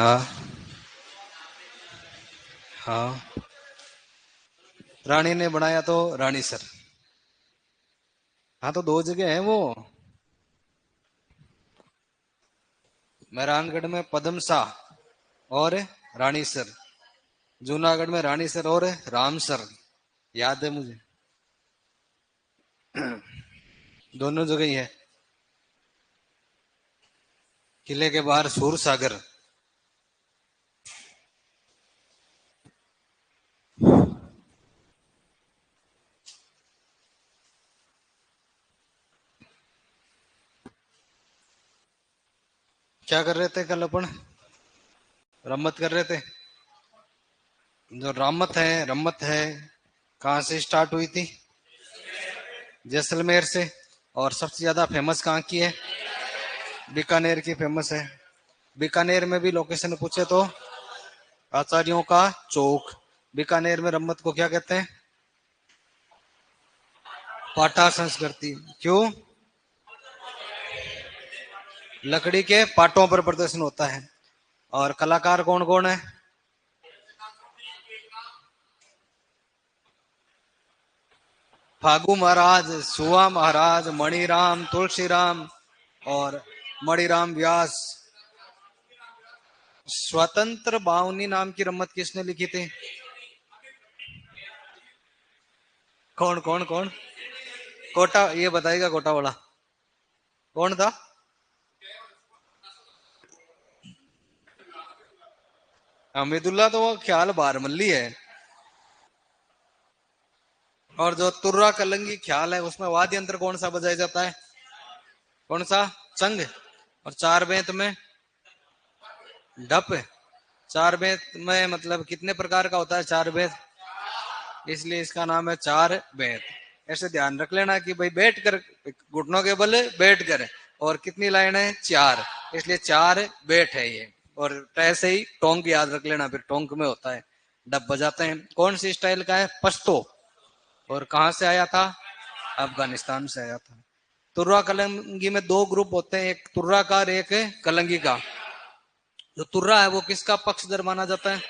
हाँ हाँ। रानी ने बनाया तो रानी सर। हाँ तो दो जगह है वो। मेहरानगढ़ में पद्मशाह और रानीसर। जूनागढ़ में रानीसर और रामसर। याद है मुझे। दोनों जगह ही है। किले के बाहर सूर सागर। क्या कर रहे थे कल अपन? रम्मत कर रहे थे। जो रामत है रम्मत है, कहाँ से स्टार्ट हुई थी? जैसलमेर से। और सबसे ज्यादा फेमस कहाँ की है? बीकानेर की फेमस है। बीकानेर में भी लोकेशन पूछे तो आचार्यों का चौक। बीकानेर में रम्मत को क्या कहते हैं? पाटा संस्कृति। क्यों? लकड़ी के पाटों पर प्रदर्शन होता है। और कलाकार कौन कौन है? फागु महाराज, सुआ महाराज, मणिराम, तुलसीराम और मणिराम व्यास। स्वतंत्र बावनी नाम की रम्मत किसने लिखी थी? कौन कौन कौन? कोटा, ये बताएगा कोटा वाला कौन था? हमीदुल्ला तो वो ख्याल बारमल्ली है। और जो तुर्रा कलंगी ख्याल है उसमें वाद्य यंत्र कौन सा बजाया जाता है? कौन सा? चंग। और चार बेंत में? ढप। चार बेंत में मतलब कितने प्रकार का होता है चार बेंत? इसलिए इसका नाम है चार बेंत। ऐसे ध्यान रख लेना कि भाई बैठ कर, घुटनों के बल बैठ कर। और कितनी लाइन है? चार। इसलिए चार बैठ है ये। और ऐसे ही टोंक याद रख लेना, फिर टोंक में होता है डब बजाते हैं। कौन सी स्टाइल का है? पश्तो। और कहां से आया था? अफगानिस्तान से आया था। तुर्रा कलंगी में दो ग्रुप होते हैं, एक तुर्रा का और एक कलंगी का। जो तुर्रा है वो किसका पक्षधर माना जाता है?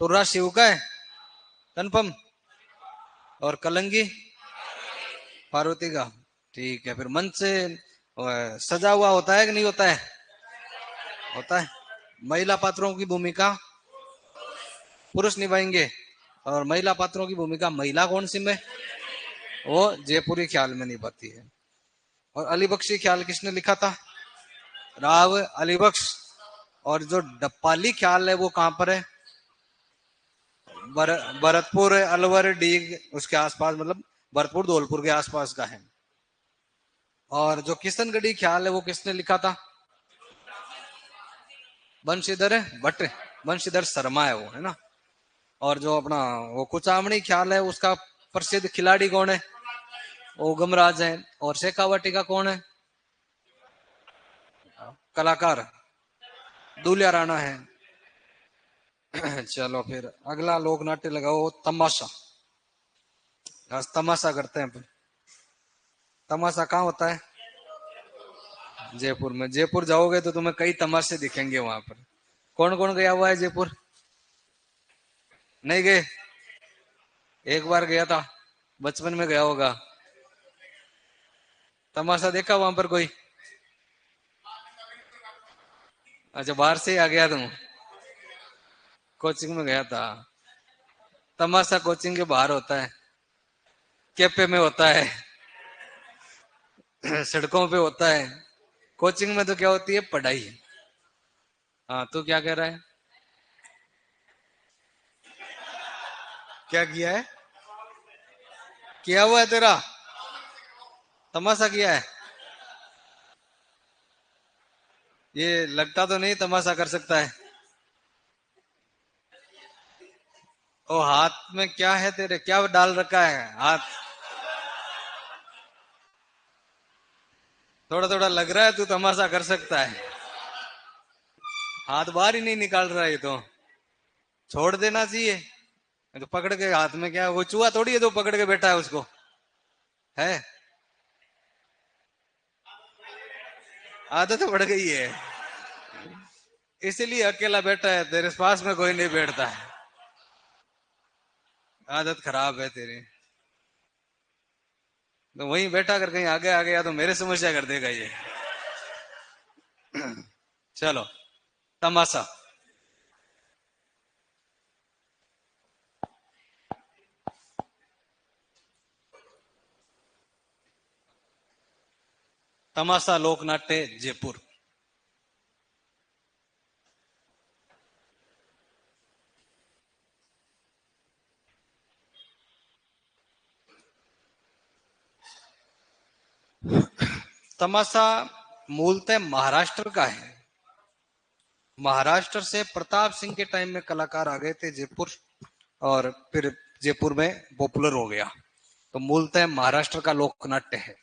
तुर्रा शिव का है, कन्फर्म। और कलंगी पार्वती का। ठीक है, फिर मंच से सजा हुआ होता है कि नहीं होता है? होता है। महिला पात्रों की भूमिका पुरुष निभाएंगे। और महिला पात्रों की भूमिका महिला कौन सी में? वो जयपुरी ख्याल में निभाती है। और अली बख्शी ख्याल किसने लिखा था? राव अली बख्श। और जो डप्पाली ख्याल है वो कहां पर है? भरतपुर, अलवर, डीग उसके आसपास, मतलब भरतपुर धौलपुर के आसपास का है। और जो किशनगढ़ी ख्याल है वो किसने लिखा था? बंशीधर भट्ट। बंशीधर शर्मा है वो, है ना। और जो अपना वो कुचामणी ख्याल है उसका प्रसिद्ध खिलाड़ी कौन है? ओगमराज है। और शेखावाटी का कौन है कलाकार? दूलिया राणा है। चलो फिर अगला लोक नाट्य लगाओ, तमाशा। आज तमाशा करते हैं। तमाशा कहाँ होता है? जयपुर में। जयपुर जाओगे तो तुम्हें कई तमाशे दिखेंगे वहां पर। कौन कौन गया हुआ है जयपुर? नहीं गए? एक बार गया था, बचपन में गया होगा। तमाशा देखा वहां पर कोई? अच्छा, बाहर से ही आ गया तुम? कोचिंग में गया था। तमाशा कोचिंग के बाहर होता है, कैफे में होता है, सड़कों पे होता है। कोचिंग में तो क्या होती है? पढ़ाई। हाँ, तू क्या कह रहा है? क्या किया है? किया हुआ है तेरा? तमाशा किया है? ये लगता तो नहीं तमाशा कर सकता है। ओ, हाथ में क्या है तेरे? क्या डाल रखा है हाथ? थोड़ा थोड़ा लग रहा है तू तमाशा कर सकता है। हाथ बाहर ही नहीं निकाल रहा है ये तो। छोड़ देना चाहिए। ये तो पकड़ के हाथ में क्या, वो चूहा थोड़ी है जो पकड़ के बैठा है उसको। है? आदत पड़ गई है। इसीलिए अकेला बैठा है, तेरे पास में कोई नहीं बैठता है। आदत खराब है तेरी। तो वहीं बैठा कर, कहीं आगे आ गया तो मेरे समस्या कर देगा ये। चलो, तमाशा। तमाशा लोकनाट्य जयपुर। तमाशा मूलतः महाराष्ट्र का है। महाराष्ट्र से प्रताप सिंह के टाइम में कलाकार आ गए थे जयपुर, और फिर जयपुर में पॉपुलर हो गया। तो मूलतः महाराष्ट्र का लोकनाट्य है।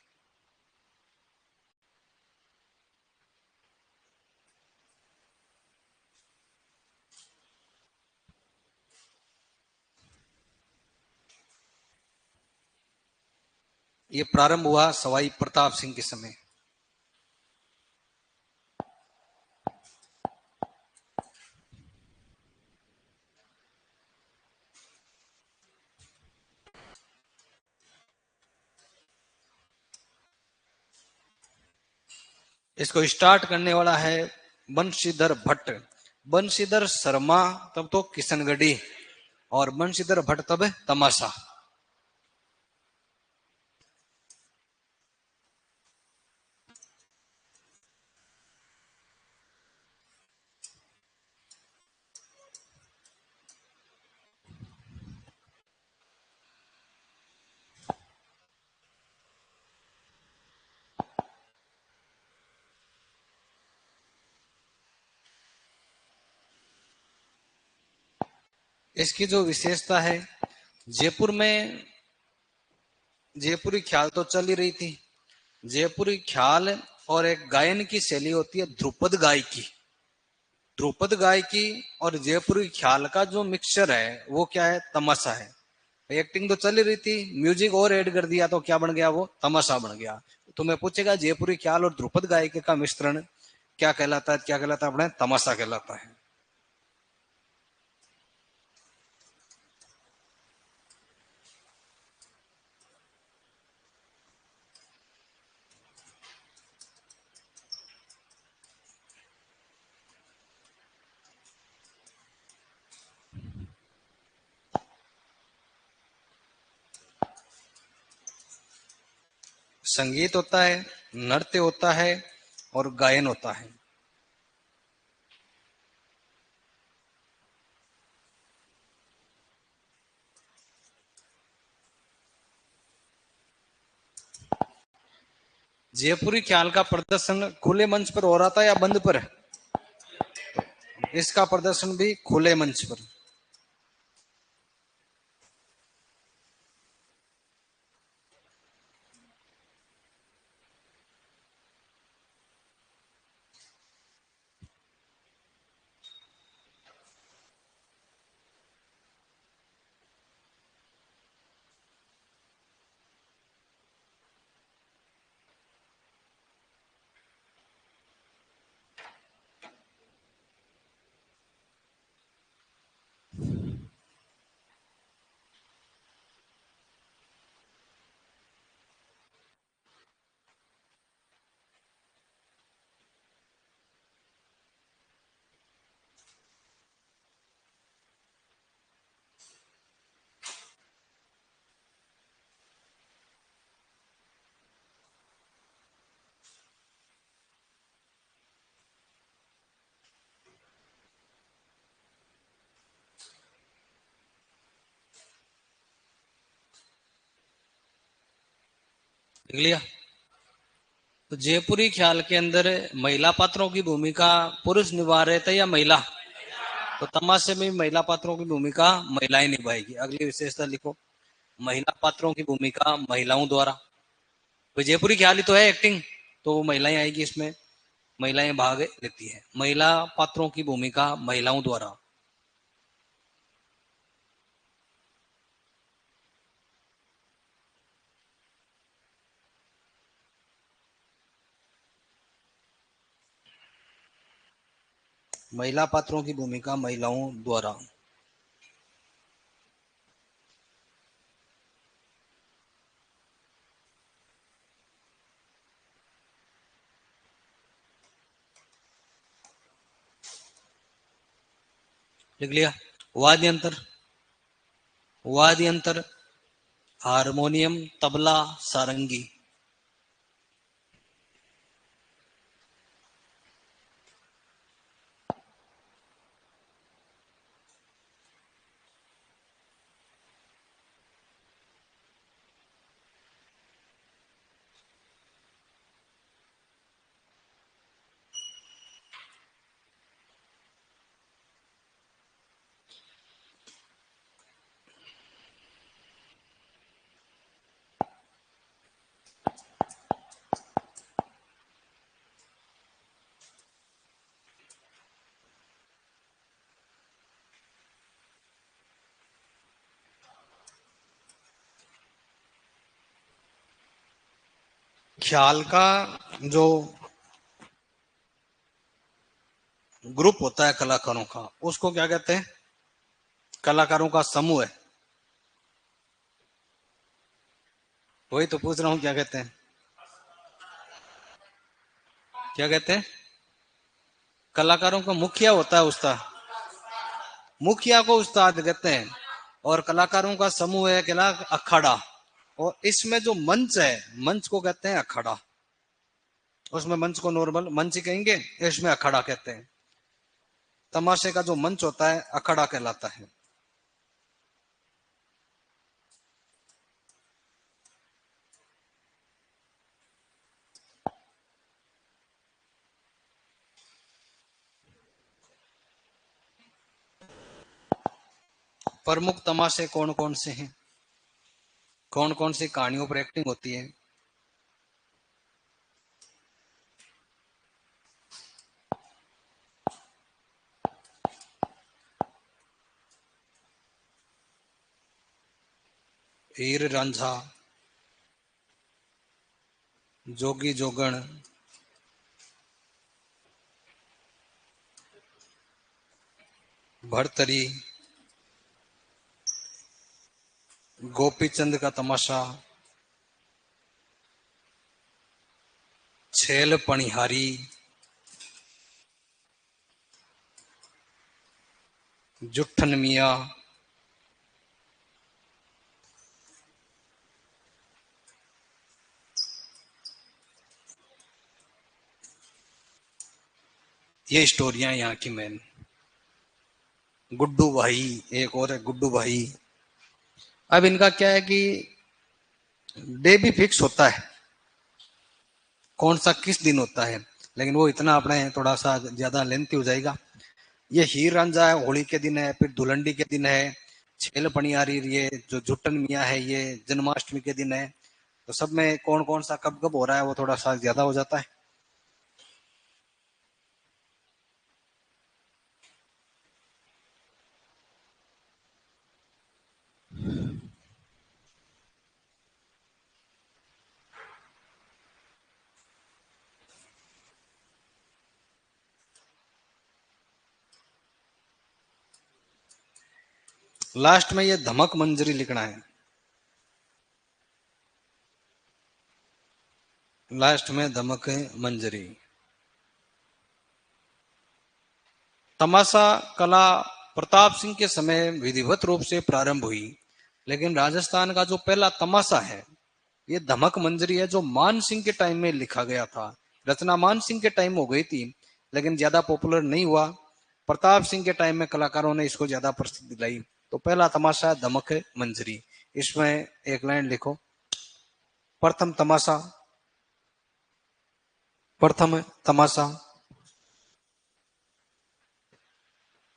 ये प्रारंभ हुआ सवाई प्रताप सिंह के समय। इसको स्टार्ट करने वाला है बंशीधर भट्ट। बंशीधर शर्मा तब तो किशनगढ़ी, और बंशीधर भट्ट तब तमाशा। इसकी जो विशेषता है, जयपुर में जयपुरी ख्याल तो चल ही रही थी। जयपुरी ख्याल और एक गायन की शैली होती है ध्रुपद गायकी। ध्रुपद गायकी और जयपुरी ख्याल का जो मिक्सचर है वो क्या है, तमाशा है। एक्टिंग तो चल ही रही थी, म्यूजिक और ऐड कर दिया तो क्या बन गया, वो तमाशा बन गया। तो मैं पूछेगा जयपुरी ख्याल और ध्रुपद गायकी का मिश्रण क्या कहलाता है, क्या कहलाता है, अपने तमाशा कहलाता है। संगीत होता है, नृत्य होता है, और गायन होता है। जयपुरी ख्याल का प्रदर्शन खुले मंच पर हो रहा था या बंद पर? इसका प्रदर्शन भी खुले मंच पर। देख लिया। तो जयपुरी ख्याल के अंदर महिला पात्रों की भूमिका पुरुष निभा रहे थे या महिला? तो तमाशे में महिला पात्रों की भूमिका महिलाएं निभाएगी। अगली विशेषता लिखो, महिला पात्रों की भूमिका महिलाओं द्वारा। तो जयपुरी ख्याल ही तो है एक्टिंग, तो वो महिलाएं आएगी इसमें। महिलाएं भाग लेती है। महिला पात्रों की भूमिका महिलाओं द्वारा। महिला पात्रों की भूमिका महिलाओं द्वारा। लिख लिया। वाद्य यंत्र, वाद्य यंत्र हारमोनियम, तबला, सारंगी। ख्याल का जो ग्रुप होता है कलाकारों का, उसको क्या कहते हैं? कलाकारों का समूह है। वही तो पूछ रहा हूं, क्या कहते हैं? क्या कहते हैं? कलाकारों का मुखिया होता है उस्ताद, मुखिया को उस्ताद कहते हैं। और कलाकारों का समूह है क्या? अखाड़ा। और इसमें जो मंच है, मंच को कहते हैं अखाड़ा। उसमें मंच को नॉर्मल मंच ही कहेंगे, इसमें अखाड़ा कहते हैं। तमाशे का जो मंच होता है अखाड़ा कहलाता है। प्रमुख तमाशे कौन कौन से हैं? कौन कौन सी कहानियों पर एक्टिंग होती है? हीर रांझा, जोगी जोगण, भरतरी, गोपीचंद का तमाशा, छेल पणिहारी, जुट्ठन मिया, ये स्टोरियां यहाँ की मेन। गुड्डू भाई, एक और है गुड्डू भाई। अब इनका क्या है कि डे भी फिक्स होता है, कौन सा किस दिन होता है, लेकिन वो इतना अपने थोड़ा सा ज्यादा लेंथी हो जाएगा। ये हीर रांझा है होली के दिन है, फिर धुलंडी के दिन है, छेल पनियारी ये जो जुट्टन मियाँ है ये जन्माष्टमी के दिन है। तो सब में कौन कौन सा कब कब हो रहा है वो थोड़ा सा ज्यादा हो जाता है। लास्ट में ये धमक मंजरी लिखना है, लास्ट में धमक मंजरी। तमाशा कला प्रताप सिंह के समय विधिवत रूप से प्रारंभ हुई, लेकिन राजस्थान का जो पहला तमाशा है ये धमक मंजरी है, जो मान सिंह के टाइम में लिखा गया था। रचना मान सिंह के टाइम हो गई थी, लेकिन ज्यादा पॉपुलर नहीं हुआ। प्रताप सिंह के टाइम में कलाकारों ने इसको ज्यादा प्रसिद्धि दिलाई। तो पहला तमाशा है धमक मंजरी। इसमें एक लाइन लिखो। प्रथम तमाशा, प्रथम तमाशा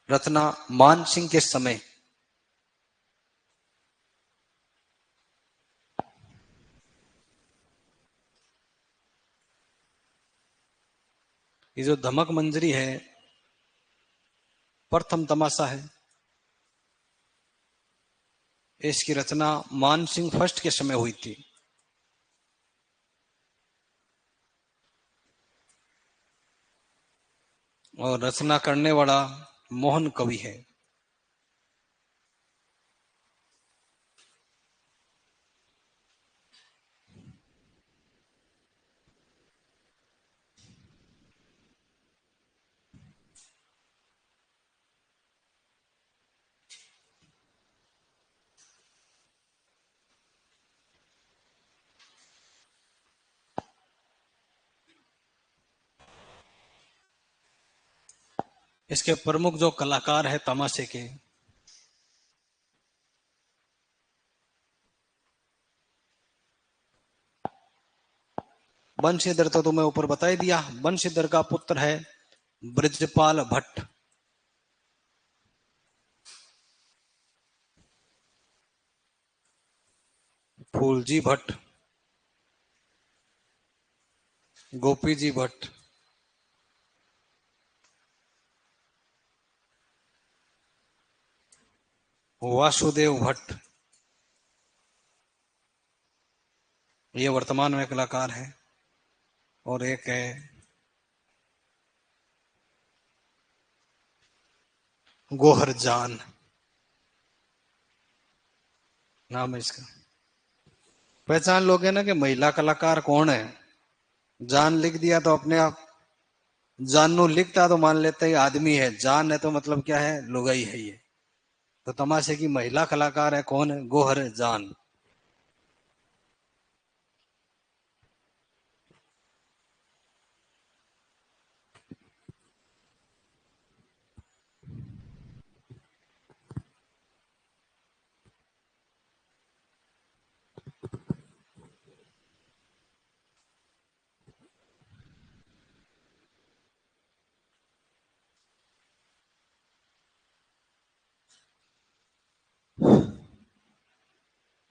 रचना मान सिंह के समय। ये जो धमक मंजरी है प्रथम तमाशा है, इसकी रचना मान सिंह फर्स्ट के समय हुई थी। और रचना करने वाला मोहन कवि है। इसके प्रमुख जो कलाकार है तमाशे के, बंशीधर तो तुम्हें ऊपर बता ही दिया। बंशीधर का पुत्र है ब्रजपाल भट्ट। फूलजी भट्ट, गोपी जी भट्ट, वासुदेव भट्ट, ये वर्तमान में कलाकार है। और एक है गोहर जान, नाम है इसका। पहचान लोगे ना कि महिला कलाकार कौन है। जान लिख दिया तो अपने आप, जानू लिखता तो मान लेते ही आदमी है, जान है तो मतलब क्या है, लुगाई है ये। तो तमाशे की महिला कलाकार है कौन है, गोहर जान।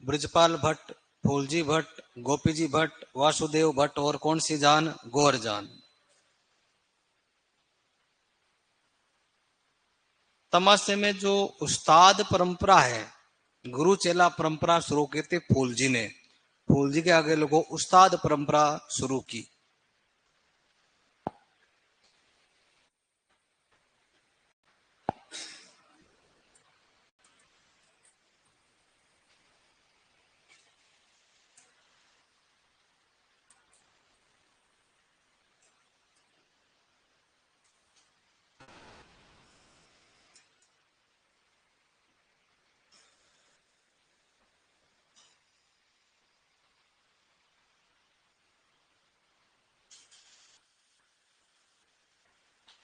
ब्रजपाल भट्ट, फूलजी भट्ट, गोपी जी भट्ट, वासुदेव भट्ट और कौन सी जान, गोहर जान। तमाशे में जो उस्ताद परंपरा है, गुरु चेला परंपरा शुरू की थी फूलजी ने। फूलजी के आगे लोगों उस्ताद परंपरा शुरू की।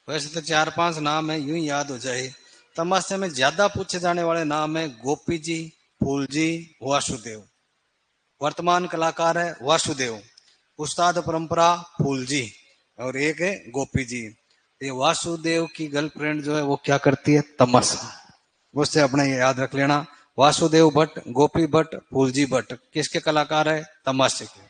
वैसे तो चार पांच नाम है, यूं ही याद हो जाए। तमाशे में ज्यादा पूछे जाने वाले नाम है गोपी जी, फूल जी, वासुदेव। वर्तमान कलाकार है वासुदेव, उस्ताद परंपरा फूल जी, और एक है गोपी जी। ये वासुदेव की गर्लफ्रेंड जो है वो क्या करती है, तमाशा। उससे अपने ये याद रख लेना। वासुदेव भट्ट, गोपी भट्ट, फूलजी भट्ट किसके कलाकार है, तमाशे के।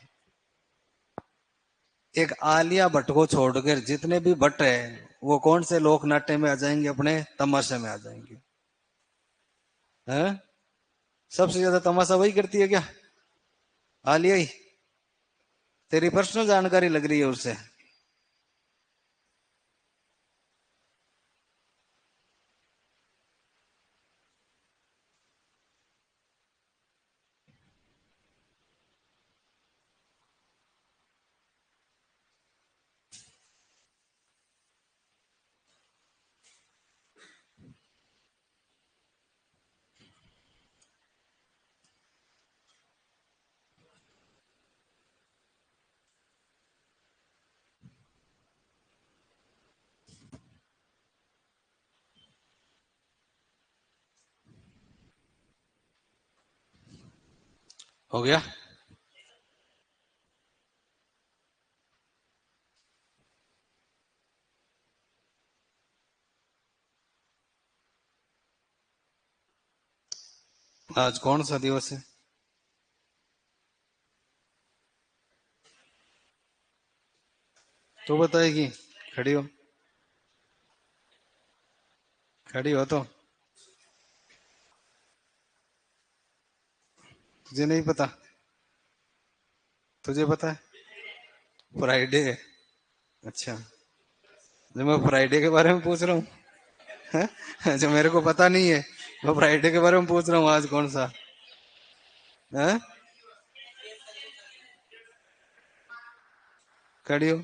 एक आलिया भट्ट को छोड़कर जितने भी भट्ट है वो कौन से लोक नाट्य में आ जाएंगे, अपने तमाशे में आ जाएंगे। हैं? सबसे ज्यादा तमाशा वही करती है क्या, आलिया ही? तेरी पर्सनल जानकारी लग रही है उससे। हो गया। आज कौन सा दिवस है? तू बताएगी? खड़ी हो, खड़ी हो तो। तुझे नहीं पता? तुझे पता है? फ्राइडे है। अच्छा, जो मैं फ्राइडे के बारे में पूछ रहा हूँ। हैं? जो मेरे को पता नहीं है, मैं फ्राइडे के बारे में पूछ रहा हूँ, आज कौन सा है? खड़ी हो।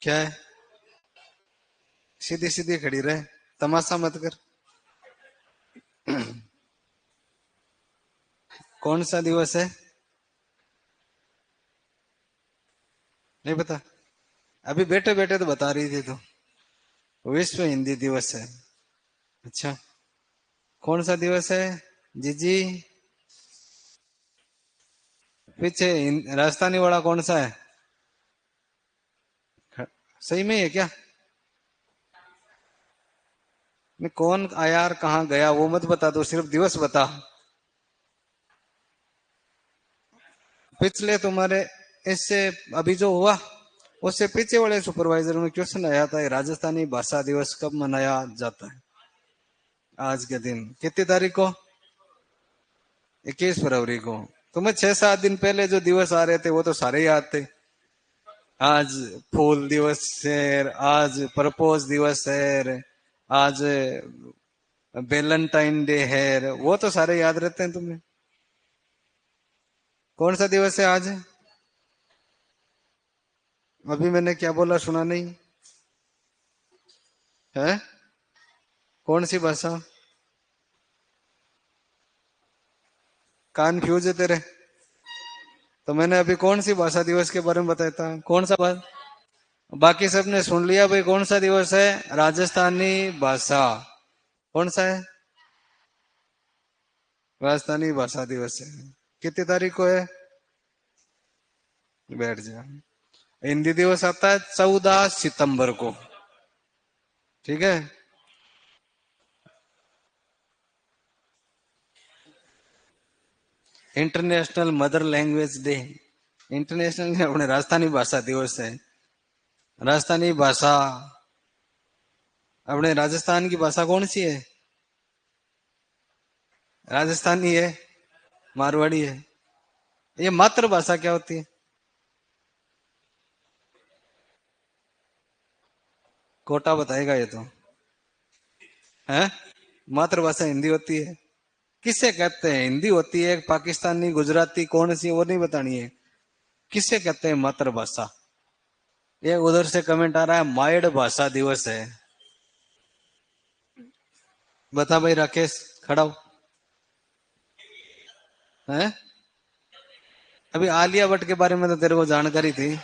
क्या है? सीधी सीधी खड़ी रहे, तमाशा मत कर। कौन सा दिवस है? नहीं पता? अभी बैठे बैठे तो बता रही थी तो। विश्व हिंदी दिवस है। अच्छा, कौन सा दिवस है जीजी? पीछे राजस्थानी वाला कौन सा है? सही में है क्या? मैं कौन आया और कहाँ गया वो मत बता दो, सिर्फ दिवस बता। पिछले तुम्हारे इससे अभी जो हुआ उससे पीछे वाले सुपरवाइजर में क्वेश्चन आया था, राजस्थानी भाषा दिवस कब मनाया जाता है? आज के दिन कितनी तारीख को? 21 फरवरी को। तुम्हें 6-7 दिन पहले जो दिवस आ रहे थे वो तो सारे याद थे। आज फूल दिवस है, आज प्रपोज दिवस है, आज वेलेंटाइन डे है, वो तो सारे याद रहते हैं तुम्हें। कौन सा दिवस है आज? अभी मैंने क्या बोला सुना नहीं है? कौन सी भाषा? कान फ्यूज है तेरे? तो मैंने अभी कौन सी भाषा दिवस के बारे में बताया था? कौन सा बात? बाकी सबने सुन लिया भाई, कौन सा दिवस है? राजस्थानी भाषा। कौन सा है? राजस्थानी भाषा दिवस है। कितनी तारीख को है? बैठ जा। हिंदी दिवस आता है 14 सितंबर को। ठीक है। International mother language day. International अपने राजस्थानी भाषा दिवस है। राजस्थानी भाषा, अपने राजस्थान की भाषा कौन सी है? राजस्थानी है, मारवाड़ी है। ये मातृभाषा क्या होती है? कोटा बताएगा ये तो। है? मातृभाषा हिंदी होती है। किसे कहते हैं? हिंदी होती है, पाकिस्तानी, गुजराती, कौन सी वो नहीं बतानी है। किसे कहते हैं मातृभाषा? ये उधर से कमेंट आ रहा है मायड़ भाषा दिवस है। बता भाई राकेश, खड़ा हो। है? अभी आलिया भट्ट के बारे में तो तेरे को जानकारी थी।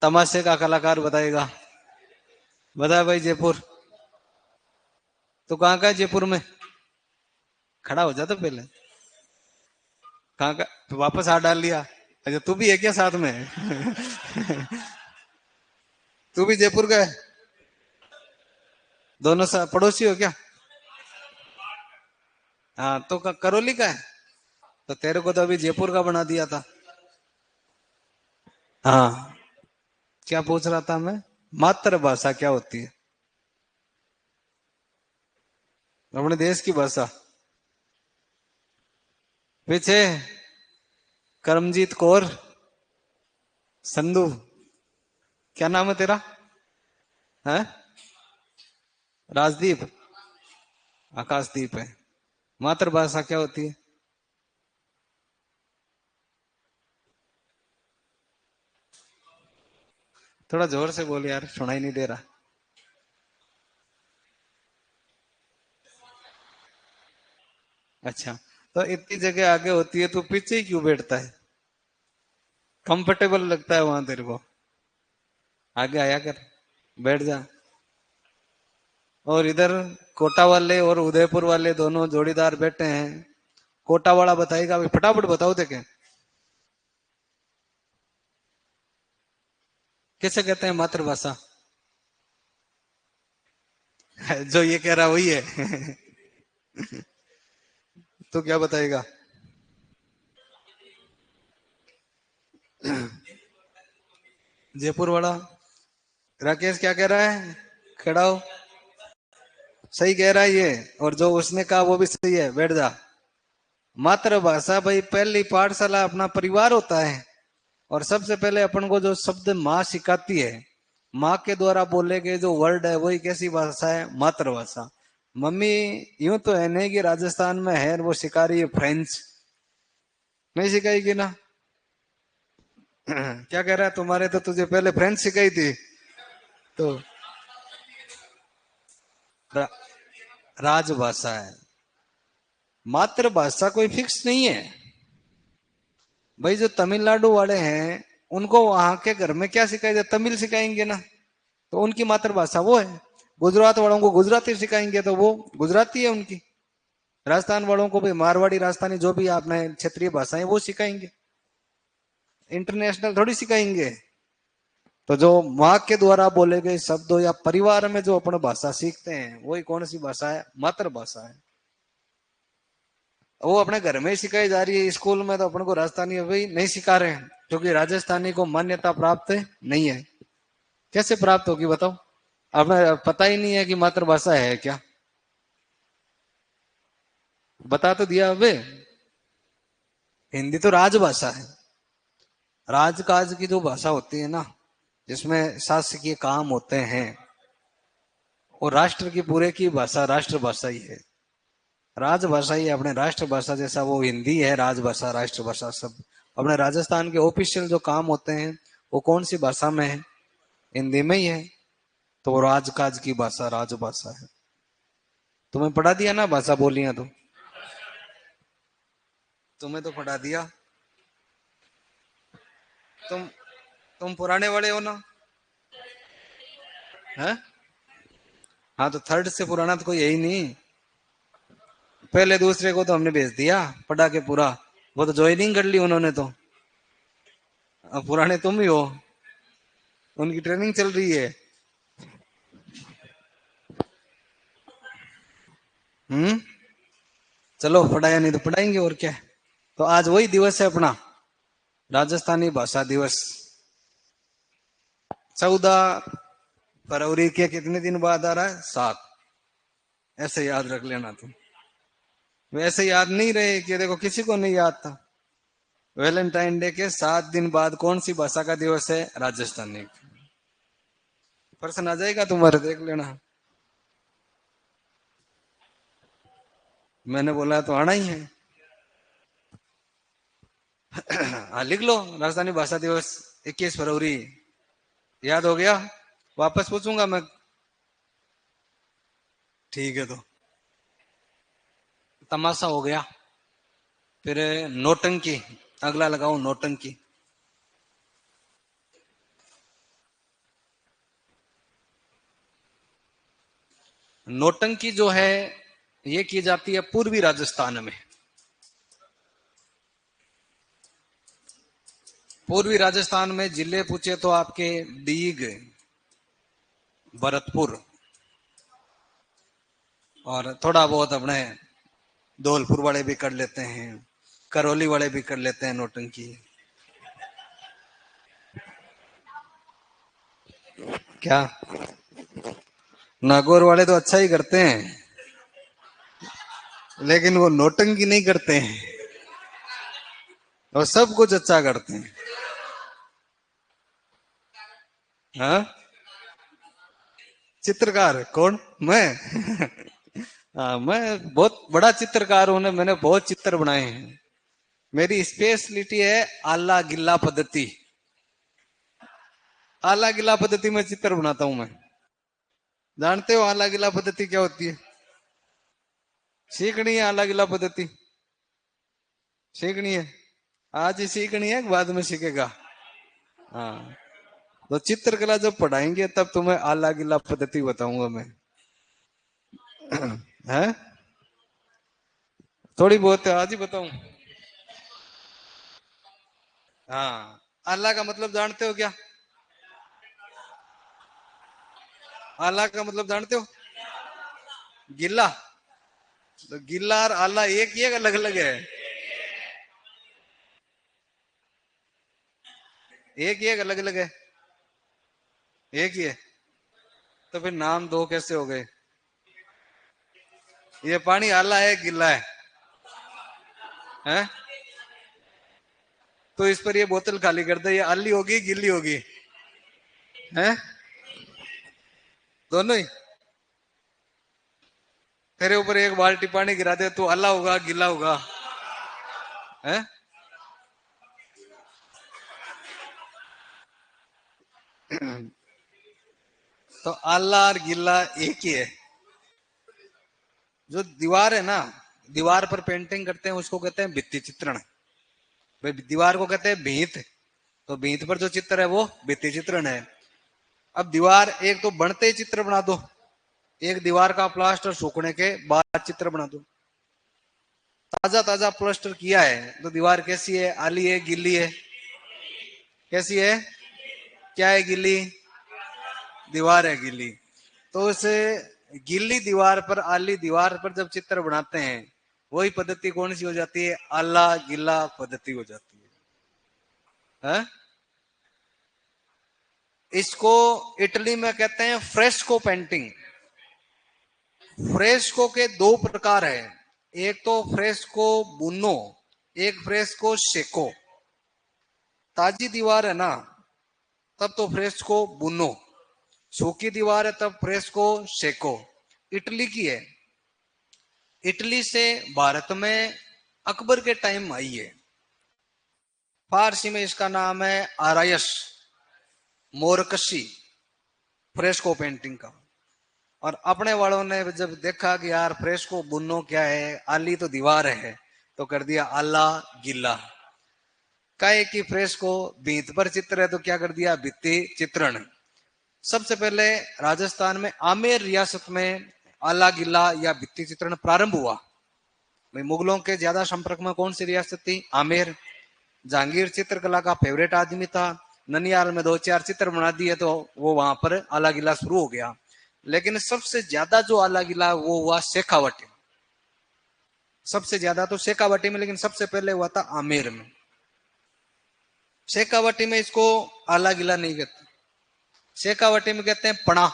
तमाशे का कलाकार बताएगा। बता भाई जयपुर। तो कहाँ का है जयपुर में? खड़ा हो जा तो पहले। कहाँ का? तो वापस हाथ डाल लिया। अच्छा, तू भी है क्या साथ में? तू भी जयपुर का है? दोनों पड़ोसी हो क्या? हाँ तो करौली का है। तो तेरे को तो अभी जयपुर का बना दिया था। हाँ। क्या पूछ रहा था मैं? मातृभाषा क्या होती है? अपने देश की भाषा। पीछे करमजीत कौर संधू। क्या नाम है तेरा? है? राजदीप? आकाशदीप है। मातृभाषा क्या होती है? थोड़ा जोर से बोल यार, सुनाई नहीं दे रहा। अच्छा, तो इतनी जगह आगे होती है तो पीछे ही क्यों बैठता है? कंफर्टेबल लगता है वहां तेरे को? आगे आया कर, बैठ जा। और इधर कोटा वाले और उदयपुर वाले दोनों जोड़ीदार बैठे हैं। कोटा वाला बताएगा अभी, फटाफट बताओ देखे। किसे कहते हैं मातृभाषा? जो ये कह रहा वही है। तो क्या बताएगा? जयपुर वाला राकेश क्या कह रहा है? खड़ा हो। सही कह रहा है ये, और जो उसने कहा वो भी सही है, बैठ जा। मातृभाषा भाई पहली पाठशाला अपना परिवार होता है। और सबसे पहले अपन को जो शब्द माँ सिखाती है, माँ के द्वारा बोले गए जो वर्ड है वही कैसी भाषा है, मातृभाषा। मम्मी यूं तो है नहीं कि राजस्थान में है वो सिखा रही है फ्रेंच, नहीं सिखाएगी ना। क्या कह रहा है, तुम्हारे तो तुझे पहले फ्रेंच सिखाई थी। तो रा, राजभाषा है। मातृभाषा कोई फिक्स नहीं है भाई। जो तमिलनाडु वाले हैं उनको वहां के घर में क्या सिखाएंगे, तमिल सिखाएंगे ना, तो उनकी मातृभाषा वो है। गुजरात वालों को गुजराती सिखाएंगे तो वो गुजराती है उनकी। राजस्थान वालों को भी मारवाड़ी राजस्थानी जो भी आपने क्षेत्रीय भाषाएं वो सिखाएंगे, इंटरनेशनल थोड़ी सिखाएंगे। तो जो माँ के द्वारा बोले गए शब्दों या परिवार में जो अपन भाषा सीखते हैं वही कौन सी भाषा है, मातृभाषा है। वो अपने घर में ही सिखाई जा रही है, स्कूल में तो अपन को राजस्थानी अभी नहीं सिखा रहे हैं क्योंकि राजस्थानी को मान्यता प्राप्त नहीं है। कैसे प्राप्त होगी बताओ, हमें पता ही नहीं है कि मातृभाषा है क्या। बता तो दिया अबे, हिंदी तो राजभाषा है। राजकाज की जो भाषा होती है ना, जिसमें शासकीय काम होते हैं, और राष्ट्र की पूरे की भाषा राष्ट्रभाषा ही है। राजभाषा ही अपने राष्ट्रभाषा जैसा वो हिंदी है, राजभाषा राष्ट्रभाषा सब। अपने राजस्थान के ऑफिशियल जो काम होते हैं वो कौन सी भाषा में है, हिंदी में ही है। तो वो राजकाज की भाषा राजभाषा है। तुम्हें पढ़ा दिया ना भाषा बोलियां तो, तुम्हें तो पढ़ा दिया। तुम तुम पुराने वाले हो ना, है। हाँ तो थर्ड से पुराना तो कोई यही नहीं। पहले दूसरे को तो हमने भेज दिया पढ़ा के पूरा, वो तो ज्वाइनिंग कर ली उन्होंने तो। अब पुराने तुम ही हो, उनकी ट्रेनिंग चल रही है। हम्म। चलो पढ़ाया नहीं तो पढ़ाएंगे और क्या। तो आज वही दिवस है अपना, राजस्थानी भाषा दिवस। 14 फरवरी के कितने दिन बाद आ रहा है, 7। ऐसे याद रख लेना तुम। वैसे याद नहीं रहे कि देखो किसी को नहीं याद था। वैलेंटाइन डे के 7 दिन बाद कौन सी भाषा का दिवस है, राजस्थानी। प्रश्न आ जाएगा तुम्हारे, देख लेना। मैंने बोला तो आना ही है। हाँ लिख लो, राजस्थानी भाषा दिवस 21 फरवरी। याद हो गया, वापस पूछूंगा मैं। ठीक है, तो तमाशा हो गया। फिर नौटंकी, अगला लगाओ नौटंकी। नौटंकी जो है ये की जाती है पूर्वी राजस्थान में। पूर्वी राजस्थान में जिले पूछे तो आपके डीग, भरतपुर, और थोड़ा बहुत अपने धौलपुर वाले भी कर लेते हैं, करौली वाले भी कर लेते हैं नौटंकी। क्या, नागौर वाले तो अच्छा ही करते हैं, लेकिन वो नौटंकी नहीं करते हैं, और सब कुछ अच्छा करते हैं। हाँ, चित्रकार कौन, मैं। हाँ मैं बहुत बड़ा चित्रकार हूं, मैंने बहुत चित्र बनाए हैं। मेरी स्पेशलिटी है आला गिल्ला पद्धति। आला गिल्ला पद्धति में चित्र बनाता हूं मैं। जानते हो आला गिल्ला पद्धति क्या होती है? सीखनी है आला गिल्ला पद्धति, सीखनी है। आज ही सीखनी है, बाद में सीखेगा। हाँ, तो चित्रकला जब पढ़ाएंगे तब तुम्हें आला गिल्ला पद्धति बताऊंगा मैं। है, थोड़ी बहुत है, आज ही बताऊं। हाँ, आला का मतलब जानते हो क्या? आला का मतलब जानते हो? गिल्ला। तो गिल्ला और आला एक ही है, अलग अलग है? एक ही है, अलग अलग है? एक ही है। तो फिर नाम दो कैसे हो गए? ये पानी आला है, गिल्ला है? है? तो इस पर ये बोतल खाली कर दे, ये आली होगी गिल्ली होगी? है दोनों ही। तेरे ऊपर एक बाल्टी पानी गिरा दे तो आला होगा गिल्ला होगा? है? तो आला और गिल्ला एक ही है। जो दीवार है ना, दीवार पर पेंटिंग करते हैं उसको कहते हैं भित्ति चित्रण। भाई दीवार को कहते हैं भीत, तो भीत पर जो चित्र है वो भित्ति चित्रण है। अब दीवार एक तो बनते ही चित्र बना दो, एक दीवार का प्लास्टर सूखने के बाद चित्र बना दो। ताजा ताजा प्लास्टर किया है तो दीवार कैसी है? आली है गिल्ली है? कैसी है? क्या है? गिल्ली। दीवार है गिल्ली। तो उस गिल्ली दीवार पर आली दीवार पर जब चित्र बनाते हैं वही पद्धति कौन सी हो जाती है? आला गिल्ला पद्धति हो जाती है। इसको इटली में कहते हैं फ्रेस्को पेंटिंग। फ्रेस्को के दो प्रकार है, एक तो फ्रेस्को बुनो, एक फ्रेस्को शेको। ताजी दीवार है ना तब तो फ्रेस्को बुनो, सूखी दीवार है तब फ्रेस्को शेको। इटली की है। इटली से भारत में अकबर के टाइम आई है। फारसी में इसका नाम है आरायस मोरकशी, फ्रेस्को पेंटिंग का। और अपने वालों ने जब देखा कि यार फ्रेस्को बुनो क्या है, आली तो दीवार है, तो कर दिया आला गिल्ला। काहे की फ्रेस्को भीत पर चित्र है तो क्या कर दिया? भित्ति चित्रण। सबसे पहले राजस्थान में आमेर रियासत में आला गिल्ला या भित्ति चित्रण प्रारंभ हुआ। भाई मुगलों के ज्यादा संपर्क में कौन सी रियासत थी? आमेर। जहांगीर चित्रकला का फेवरेट आदमी था, ननियाल में 2-4 चित्र बना दिए तो वो वहां पर आला गिला शुरू हो गया। लेकिन सबसे ज्यादा जो आला गिला वो हुआ शेखावटी। सबसे ज्यादा तो शेखावटी में, लेकिन सबसे पहले हुआ था आमेर में। शेखावटी में इसको आला गिला नहीं कहते, शेखावटी में कहते हैं पणा।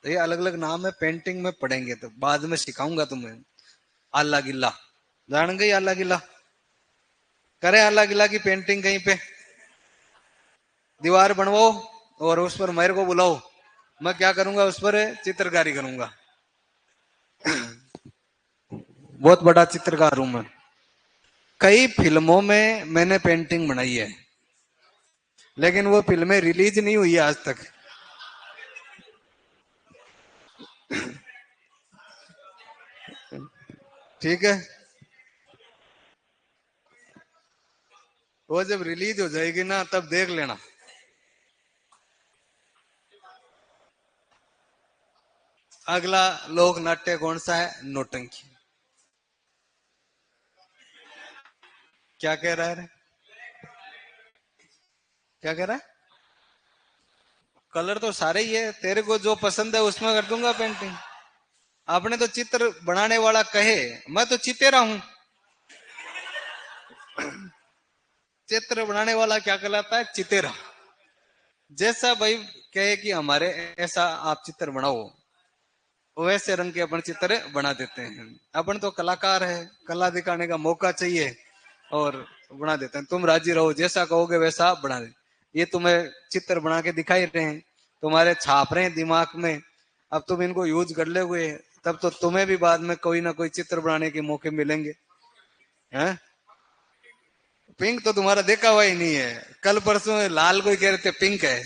तो ये अलग अलग नाम है, पेंटिंग में पढ़ेंगे तो बाद में सिखाऊंगा तुम्हें। आला गिला जान गई? आला गिला करे, आला गिला की पेंटिंग कहीं पे दीवार बनवाओ और उस पर मेरे को बुलाओ, मैं क्या करूंगा? उस पर चित्रकारी करूंगा। बहुत बड़ा चित्रकार हूं मैं। कई फिल्मों में मैंने पेंटिंग बनाई है, लेकिन वो फिल्में रिलीज नहीं हुई है आज तक। ठीक है, वो जब रिलीज हो जाएगी ना तब देख लेना। अगला लोक नाट्य कौन सा है? नौटंकी। क्या कह रहा है रे? क्या कह रहा है? कलर तो सारे ही है, तेरे को जो पसंद है उसमें कर दूंगा पेंटिंग। आपने तो चित्र बनाने वाला कहे, मैं तो चितेरा हूं। चित्र बनाने वाला क्या कहलाता है? चितेरा। जैसा भाई कहे कि हमारे ऐसा आप चित्र बनाओ, वैसे रंग के अपन चित्र बना देते हैं। अपन तो कलाकार है, कला दिखाने का मौका चाहिए और बना देते हैं। तुम राजी रहो, जैसा कहोगे वैसा बना दे। ये तुम्हें चित्र बना के दिखाई रहे हैं, तुम्हारे छाप रहे हैं दिमाग में, अब तुम इनको यूज कर लोगे तब तो तुम्हें भी बाद में कोई ना कोई चित्र बनाने के मौके मिलेंगे। हैं? पिंक तो तुम्हारा देखा हुआ ही नहीं है, कल परसों लाल कोई कह रहे थे पिंक है।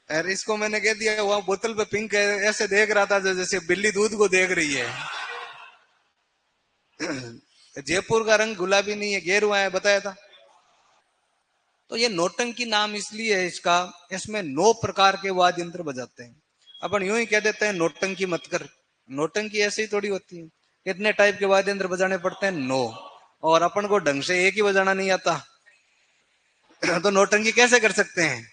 अरे इसको मैंने कह दिया वहां बोतल पे पिंक है, ऐसे देख रहा था जैसे बिल्ली दूध को देख रही है। जयपुर का रंग गुलाबी नहीं है, गेरुआ है, बताया था। तो ये नौटंकी नाम इसलिए है इसका, इसमें 9 प्रकार के वाद्य यंत्र बजाते हैं। अपन यूं ही कह देते हैं नौटंकी मत कर, नौटंकी ऐसे ही थोड़ी होती है। कितने टाइप के वाद्य यंत्र बजाने पड़ते हैं? 9। और अपन को ढंग से एक ही बजाना नहीं आता तो नौटंकी कैसे कर सकते हैं?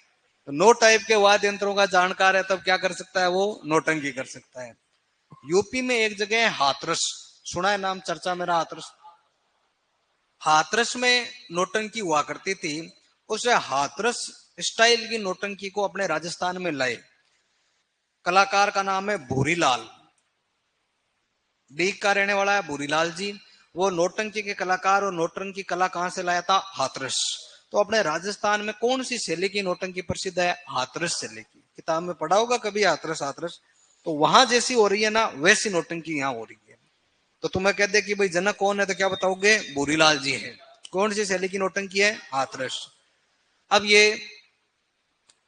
तो 9 टाइप के वाद्य यंत्रों का जानकार है तब क्या कर सकता है? वो नौटंकी कर सकता है। यूपी में एक जगह है हाथरस, सुना है नाम चर्चा मेरा? हाथरस। हाथरस में नौटंकी हुआ करती थी। उसे हाथरस स्टाइल की नौटंकी को अपने राजस्थान में लाए। कलाकार का नाम है भूरीलाल, डीग का रहने वाला है भूरीलाल जी। वो नौटंकी के कलाकार और नौटंकी कला कहां से लाया था? हाथरस। तो अपने राजस्थान में कौन सी शैली की नौटंकी प्रसिद्ध है? हाथरस शैली की। किताब में पढ़ा होगा कभी हाथरस हाथरस। तो वहां जैसी हो रही है ना, वैसी नौटंकी यहाँ हो रही है। तो तुम्हें कह दे कि भाई जनक कौन है, तो क्या बताओगे? भूरीलाल जी है। कौन सी शैली की नौटंकी है? हाथरस। अब ये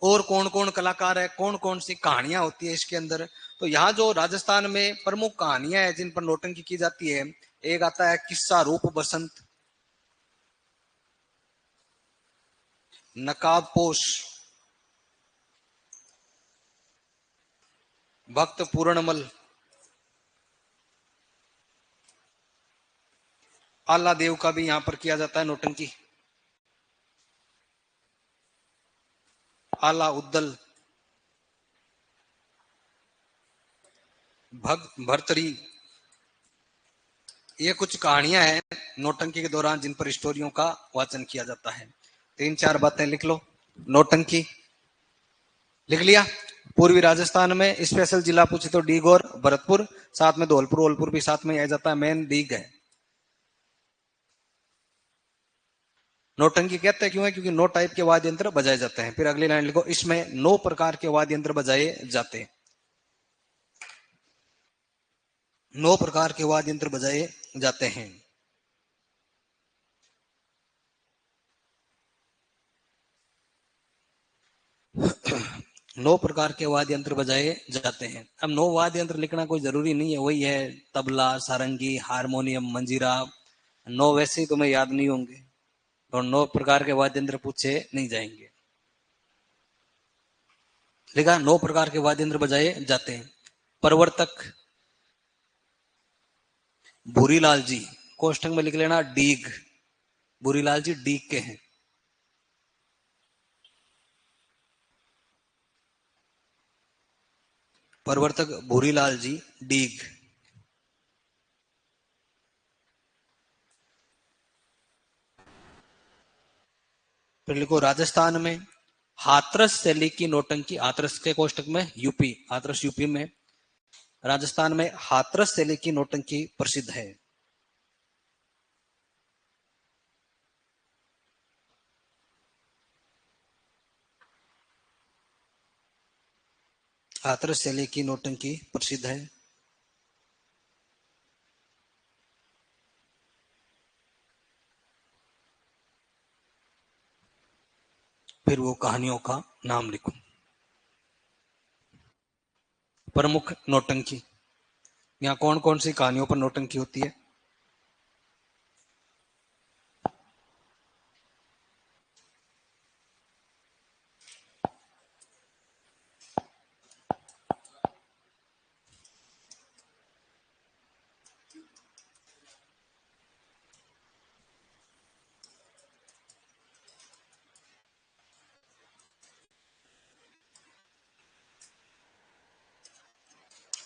और कौन कौन कलाकार है, कौन कौन सी कहानियां होती है इसके अंदर? तो यहाँ जो राजस्थान में प्रमुख कहानियां हैं जिन पर नौटंकी की जाती है, एक आता है किस्सा रूप बसंत, नकाबपोश, भक्त पूर्णमल, आला देव का भी यहाँ पर किया जाता है नौटंकी, आला उद्दल, भक्त भर्तरी। ये कुछ कहानियां हैं नौटंकी के दौरान जिन पर स्टोरियों का वाचन किया जाता है। तीन चार बातें लिख लो। नौटंकी लिख लिया। पूर्वी राजस्थान में स्पेशल जिला पूछे तो डीग और भरतपुर, साथ में धौलपुर वोलपुर भी साथ में आ जाता है, मेन डीग है। नौटंकी कहते हैं क्यों है? क्योंकि 9 टाइप के वाद्य यंत्र बजाए जाते हैं। फिर अगली लाइन लिखो, इसमें 9 प्रकार के वाद्य यंत्र बजाए जाते हैं। 9 प्रकार के वाद्य यंत्र बजाए जाते हैं। 9 प्रकार के वाद्य यंत्र बजाए जाते हैं। अब 9 वाद्य यंत्र लिखना कोई जरूरी नहीं है, वही है तबला, सारंगी, हारमोनियम, मंजीरा। 9 वैसे ही तुम्हें याद नहीं होंगे, और 9 प्रकार के वाद्य यंत्र पूछे नहीं जाएंगे। लिखा 9 प्रकार के वाद्य यंत्र बजाए जाते हैं। प्रवर्तक भूरीलाल जी, कोष्ठक में लिख लेना डीग। भूरीलाल जी डीग के हैं। प्रवर्तक भूरीलाल जी डीग। फिर लिखो, राजस्थान में हाथरस शैली की नौटंकी, हाथरस के कोष्ठक में यूपी, हाथरस यूपी में, राजस्थान में हाथरस शैली की नौटंकी प्रसिद्ध है। हाथरस शैली की नौटंकी प्रसिद्ध है। फिर वो कहानियों का नाम लिखो। प्रमुख नौटंकी, यहाँ कौन कौन सी कहानियों पर नौटंकी होती है?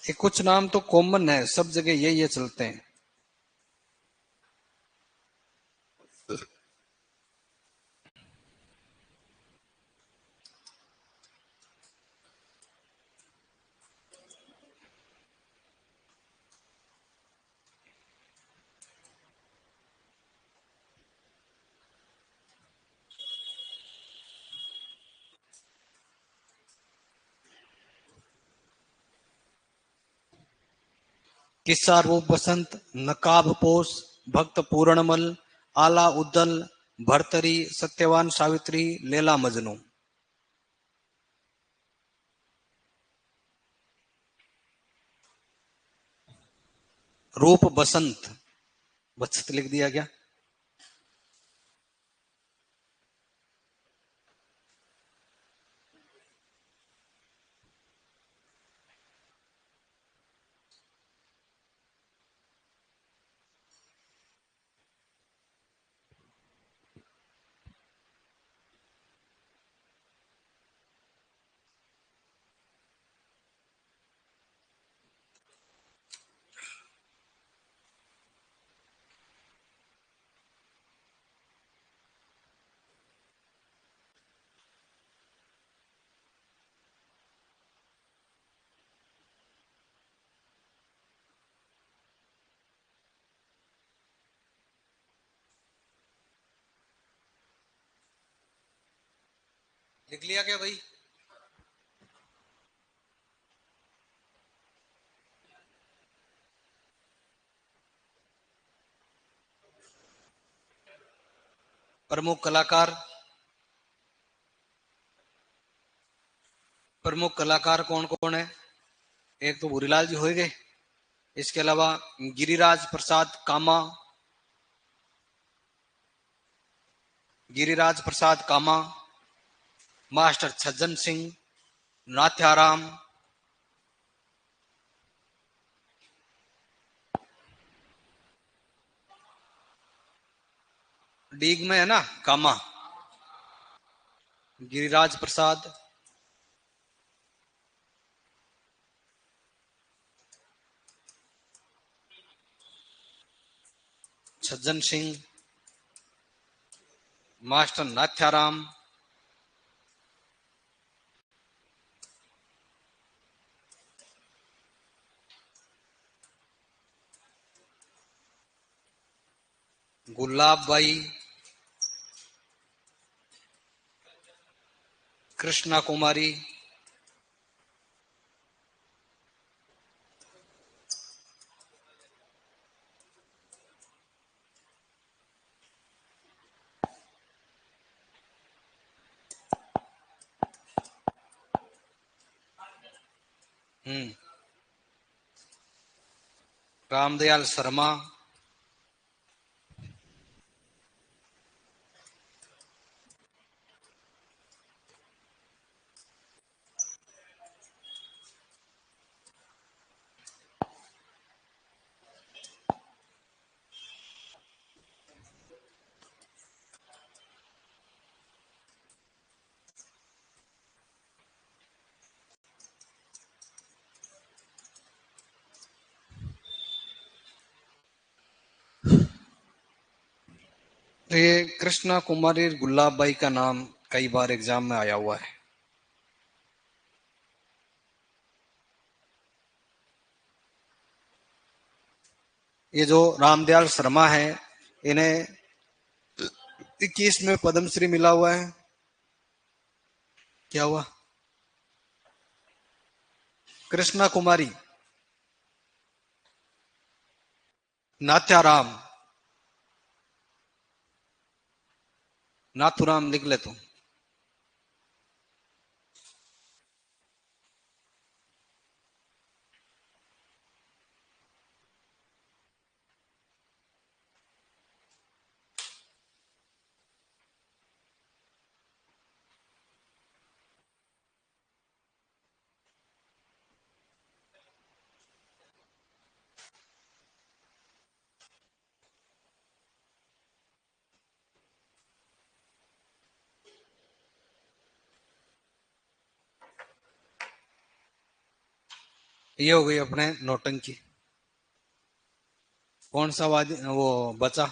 ये कुछ नाम तो कॉमन है, सब जगह ये चलते हैं। किस्सा रूप बसंत, नकाबपोश, भक्त पूर्णमल, आला उद्दल, भर्तरी, सत्यवान सावित्री, लैला मजनू। रूप बसंत, बसंत लिख दिया क्या? लिख लिया क्या भाई? प्रमुख कलाकार, प्रमुख कलाकार कौन कौन है? एक तो भूरीलाल जी हो गए, इसके अलावा गिरिराज प्रसाद कामा, गिरिराज प्रसाद कामा, मास्टर छज्जन सिंह, नाथ्याराम, डीग में है ना कामा, गिरिराज प्रसाद, छज्जन सिंह, मास्टर नाथ्याराम, गुलाब बाई, कृष्णा कुमारी, रामदयाल शर्मा, तो ये कृष्णा कुमारी गुलाब बाई का नाम कई बार एग्जाम में आया हुआ है। ये जो रामदयाल शर्मा है, इन्हें 21 में पद्मश्री मिला हुआ है। क्या हुआ? कृष्णा कुमारी, नाथ्याराम, नाथुराम लिख ले तू। ये हो गई अपने नौटंकी। कौन सा वादी वो बचा?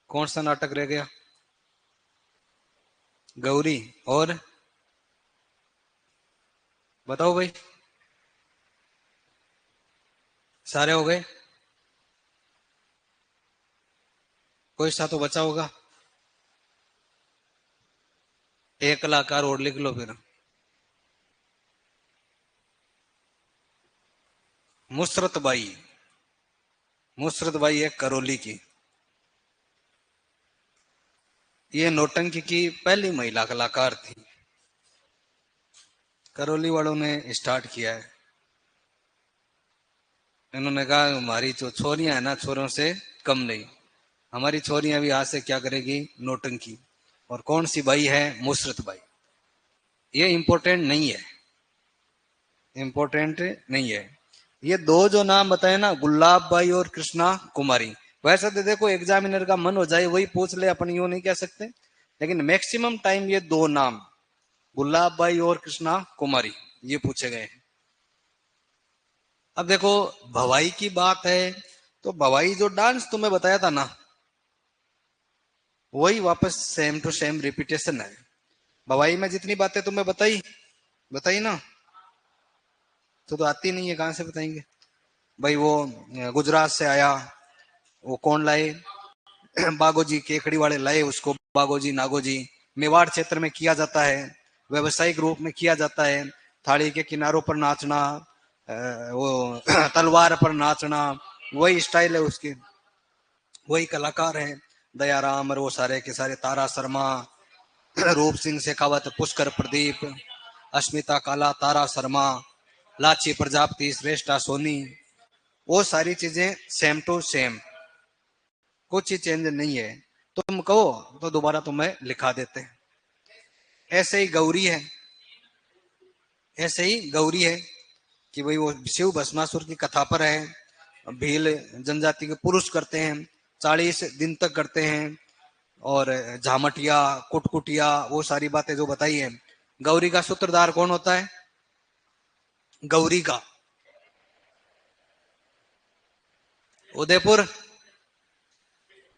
कौन सा नाटक रह गया? गौरी। और बताओ भाई, सारे हो गए? कोई सा तो बचा होगा। एक कलाकार और लिख लो फिर। मुसरत बाई, मुसरत बाई एक करौली की। ये नौटंकी की पहली महिला कलाकार थी। करौली वालों ने स्टार्ट किया है। इन्होंने कहा हमारी जो छोरियां है ना, छोरों से कम नहीं, हमारी छोरियां भी आज से क्या करेगी? नौटंकी। और कौन सी बाई है? मुसरत बाई। ये इंपॉर्टेंट नहीं है, इंपॉर्टेंट नहीं है। ये दो जो नाम बताए ना, गुलाब बाई और कृष्णा कुमारी, वैसे तो देखो एग्जामिनर का मन हो जाए वही पूछ ले, अपन यूं नहीं कह सकते, लेकिन मैक्सिमम टाइम ये दो नाम, गुलाब बाई और कृष्णा कुमारी, ये पूछे गए हैं। अब देखो, भवाई की बात है तो भवाई जो डांस तुम्हें बताया था ना, वही वापस सेम टू सेम रिपीटेशन है। भवाई में जितनी बातें तुम्हें बताई, बताई ना, तो आती नहीं है, कहां से बताएंगे भाई? वो गुजरात से आया, वो कौन लाए? बागोजी केकड़ी वाले लाए उसको, बागोजी नागोजी। मेवाड़ क्षेत्र में किया जाता है, व्यवसायिक रूप में किया जाता है। थाली के किनारों पर नाचना, वो तलवार पर नाचना, वही स्टाइल है उसकी, वही कलाकार है। दयाराम और वो सारे के सारे, तारा शर्मा, रूप सिंह शेखावत, पुष्कर प्रदीप, अस्मिता काला, तारा शर्मा, लाची प्रजापति, श्रेष्ठा सोनी, वो सारी चीजें सेम टू सेम, कुछ ही चेंज नहीं है। तुम कहो तो दोबारा तुम्हें लिखा देते हैं। ऐसे ही गौरी है, ऐसे ही गौरी है कि भाई वो शिव भस्मासुर की कथा पर है। भील जनजाति के पुरुष करते हैं, 40 दिन तक करते हैं। और झामटिया, कुटकुटिया, वो सारी बातें जो बताई है। गौरी का सूत्रधार कौन होता है? गौरी का उदयपुर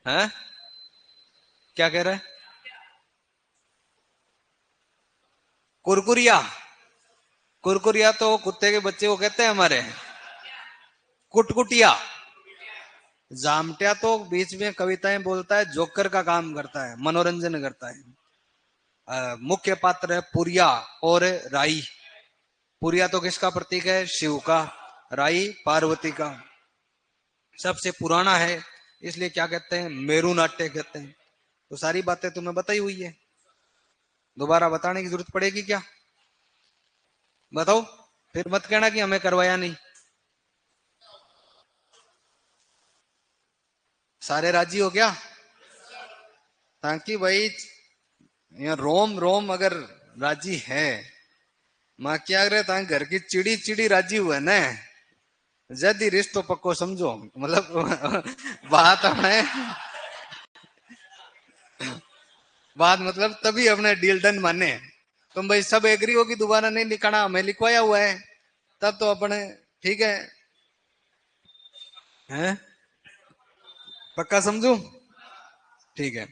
है, क्या कह रहे हैं? कुरकुरिया, कुरकुरिया तो कुत्ते के बच्चे को कहते हैं हमारे। कुटकुटिया, जामटिया तो बीच में कविताएं बोलता है, जोकर का काम करता है, मनोरंजन करता है। मुख्य पात्र है पुरिया और राई। पुरिया तो किसका प्रतीक है? शिव का। राई पार्वती का। सबसे पुराना है, इसलिए क्या कहते हैं? मेरू नाट्य कहते हैं। तो सारी बातें तुम्हें बताई हुई है, दोबारा बताने की जरूरत पड़ेगी क्या? बताओ, फिर मत कहना कि हमें करवाया नहीं। सारे राजी हो क्या? ताकि भाई यहाँ रोम रोम अगर राजी है, माँ क्या करे, ताकि घर की चिड़ी चिड़ी राजी हुआ ना, जल्दी रिश्तो पक्को समझो, मतलब बात हमें, बात मतलब तभी अपने डील डन माने। तुम भाई सब एग्री हो कि दोबारा नहीं लिखाना, हमें लिखवाया हुआ है, तब तो अपने ठीक है। हैं? पक्का समझू? ठीक है।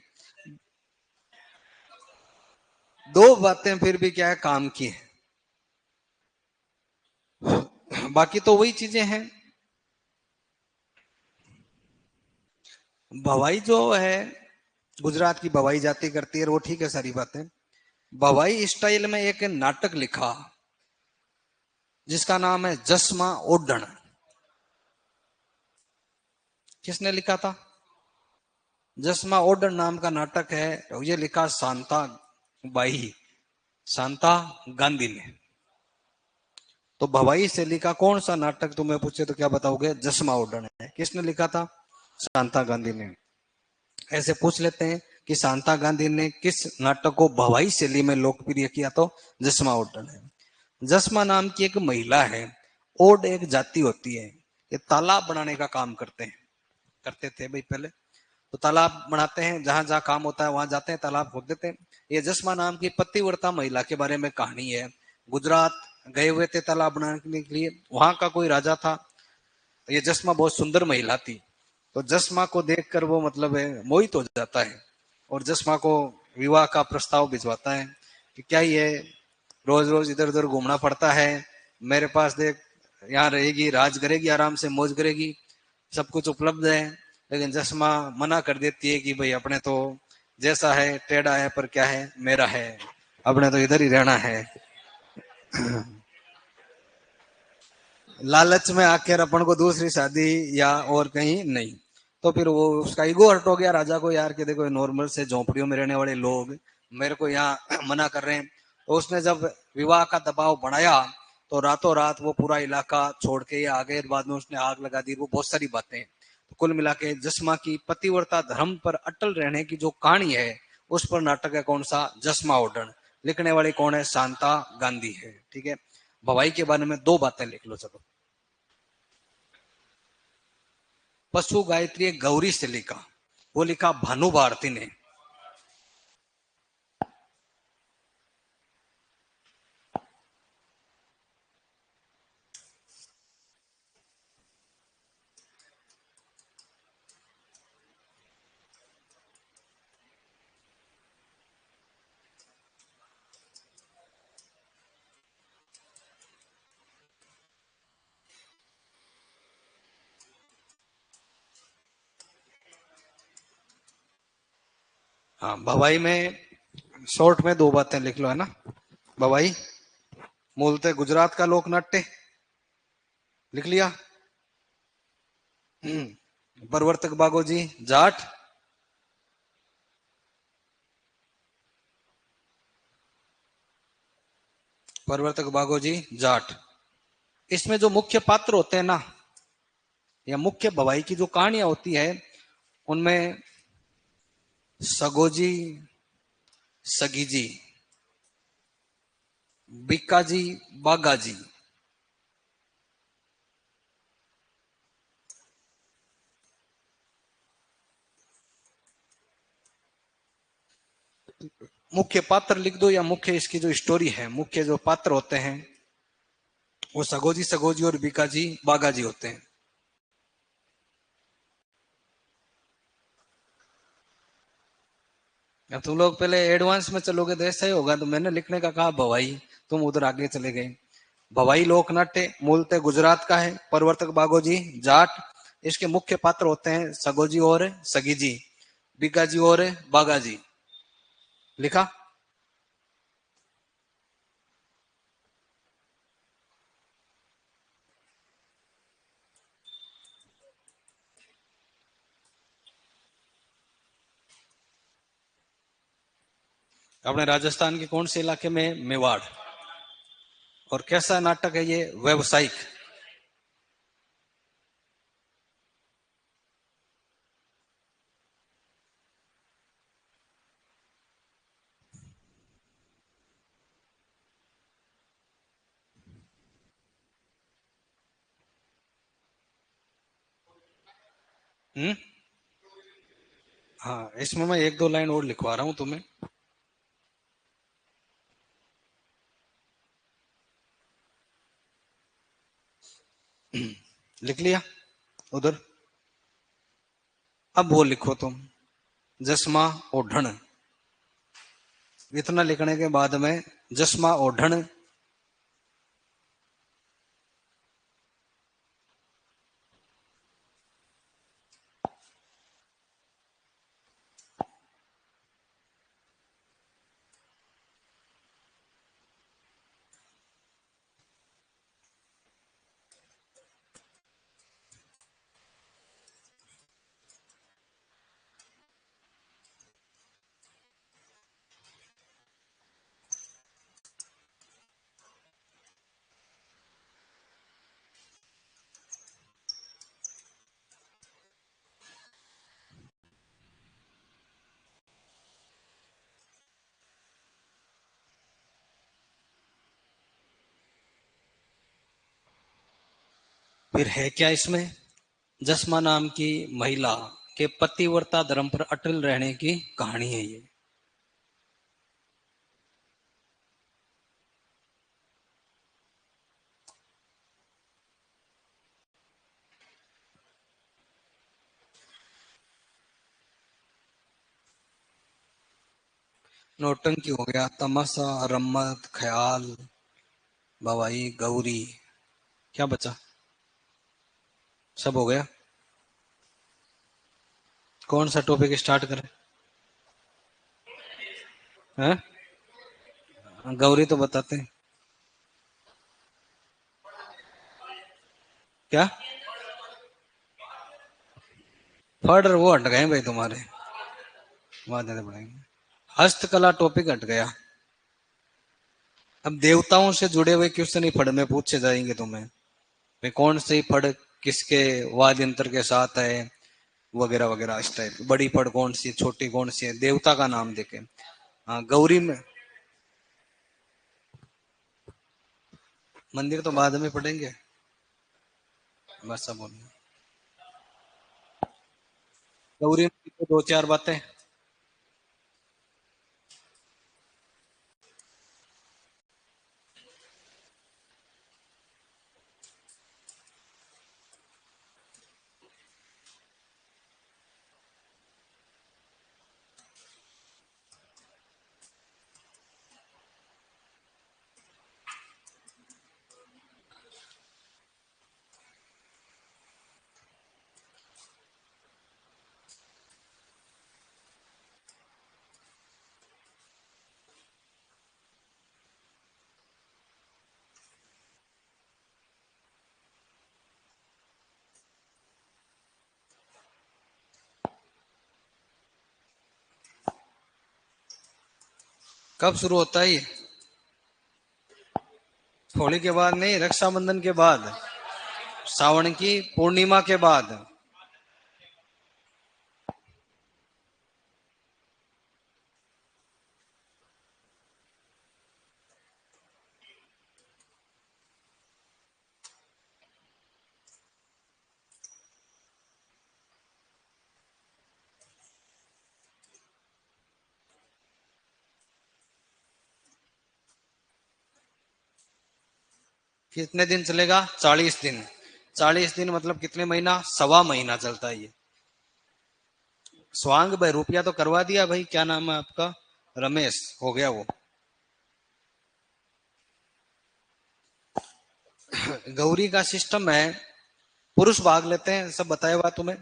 दो बातें फिर भी क्या है, काम की है, बाकी तो वही चीजें हैं। भवाई जो है, गुजरात की भवाई जाति करती है, वो ठीक है, सारी बातें। भवाई स्टाइल में एक नाटक लिखा जिसका नाम है जसमा ओडण। किसने लिखा था? जसमा ओडण नाम का नाटक है, ये लिखा शांता बाई, शांता गांधी ने। तो भवाई से लिखा कौन सा नाटक तुम्हें पूछे तो क्या बताओगे? जसमा ओडण है। किसने लिखा था? शांता गांधी ने। ऐसे पूछ लेते हैं कि शांता गांधी ने किस नाटक को भवाई शैली में लोकप्रिय किया, तो जसमा ओडण है। जसमा नाम की एक महिला है, ओड एक जाति होती है, ये तालाब बनाने का काम करते हैं, करते थे भाई पहले। तो तालाब बनाते हैं, जहां जहां काम होता है वहां जाते हैं, तालाब खोद देते हैं। ये जसमा नाम की पतिव्रता महिला के बारे में कहानी है। गुजरात गए हुए थे तालाब बनाने के लिए, वहां का कोई राजा था। ये जसमा बहुत सुंदर महिला थी, तो जसमा को देखकर वो मतलब है मोहित हो जाता है, और जसमा को विवाह का प्रस्ताव भिजवाता है कि क्या ये रोज रोज इधर उधर घूमना पड़ता है, मेरे पास देख, यहाँ रहेगी, राज करेगी, आराम से मौज करेगी, सब कुछ उपलब्ध है। लेकिन जसमा मना कर देती है कि भाई अपने तो जैसा है टेढ़ा है, पर क्या है, मेरा है, अपने तो इधर ही रहना है। लालच में आकर अपन को दूसरी शादी या और कहीं नहीं। तो फिर वो उसका ईगो हर्ट हो गया राजा को, यार कि देखो नॉर्मल से झोंपड़ियों में रहने वाले लोग मेरे को यहाँ मना कर रहे हैं। तो उसने जब विवाह का दबाव बढ़ाया, तो रातों रात वो पूरा इलाका छोड़ के आ गए, बाद में उसने आग लगा दी, वो बहुत सारी बातें। तो कुल मिला के जसमा की पतिव्रता धर्म पर अटल रहने की जो कहानी है, उस पर नाटक है कौन सा? जसमा ओडण। लिखने वाली कौन है? शांता गांधी है। ठीक है। भवाई के बारे में दो बातें लिख लो चलो। पशु गायत्री एक गौरी से लिखा, वो लिखा भानु भारती ने। हाँ, भवाई में शॉर्ट में दो बातें लिख लो, है ना। बवाई मूलतः गुजरात का लोक नाट्य, लिख लिया। प्रवर्तक बागोजी जाट, प्रवर्तक बागोजी जाट। इसमें जो मुख्य पात्र होते हैं ना, या मुख्य भवाई की जो कहानियां होती है, उनमें सगोजी, सगीजी, बिक्काजी, बागाजी। मुख्य पात्र लिख दो, या मुख्य इसकी जो स्टोरी है, मुख्य जो पात्र होते हैं वो सगोजी, सगोजी और बिकाजी, बागाजी होते हैं। अब तुम लोग पहले एडवांस में चलोगे तो ऐसा ही होगा। तो मैंने लिखने का कहा भवाई, तुम उधर आगे चले गए। भवाई लोकनाट्य मूलतः गुजरात का है। प्रवर्तक बागोजी जाट। इसके मुख्य पात्र होते हैं सगोजी और सगीजी, बिगाजी और बागाजी। लिखा। अपने राजस्थान के कौन से इलाके में? मेवाड़। और कैसा नाटक है ये? व्यवसायिक। हम्म। हाँ, इसमें मैं एक दो लाइन और लिखवा रहा हूं तुम्हें। लिख लिया उधर। अब वो लिखो तुम, जसमा ओढ़ण। इतना लिखने के बाद में जसमा ओढ़ण। फिर है क्या इसमें? जसमा नाम की महिला के पतिव्रता धर्म पर अटल रहने की कहानी है ये। नौटंकी हो गया, तमाशा, रम्मत, ख्याल, बवाई, गौरी। क्या बचा? सब हो गया। कौन सा टॉपिक स्टार्ट करें? हैं? गौरी तो बताते हैं। क्या? फर्डर वो हट गए भाई तुम्हारे, वहां देने पड़ेंगे। हस्तकला टॉपिक हट गया। अब देवताओं से जुड़े हुए क्वेश्चन ही फड़ में पूछे जाएंगे तुम्हें। भाई कौन सी फड़ किसके वाद्य यंत्र के साथ है, वगैरह वगैरह इस टाइप। बड़ी फड़ कौन सी है, छोटी कौन सी है, देवता का नाम देके। हाँ, गौरी में मंदिर तो बाद में पढ़ेंगे। बस सब बोलना। गौरी में तो दो चार बातें। कब शुरू होता है ये? होली के बाद नहीं, रक्षाबंधन के बाद, श्रावण की पूर्णिमा के बाद। कितने दिन चलेगा? 40 दिन। 40 दिन मतलब कितने महीना? सवा महीना चलता है ये। स्वांग भाई रुपया तो करवा दिया भाई, क्या नाम है आपका? रमेश, हो गया वो। गौरी का सिस्टम है, पुरुष भाग लेते हैं, सब बताया हुआ तुम्हें।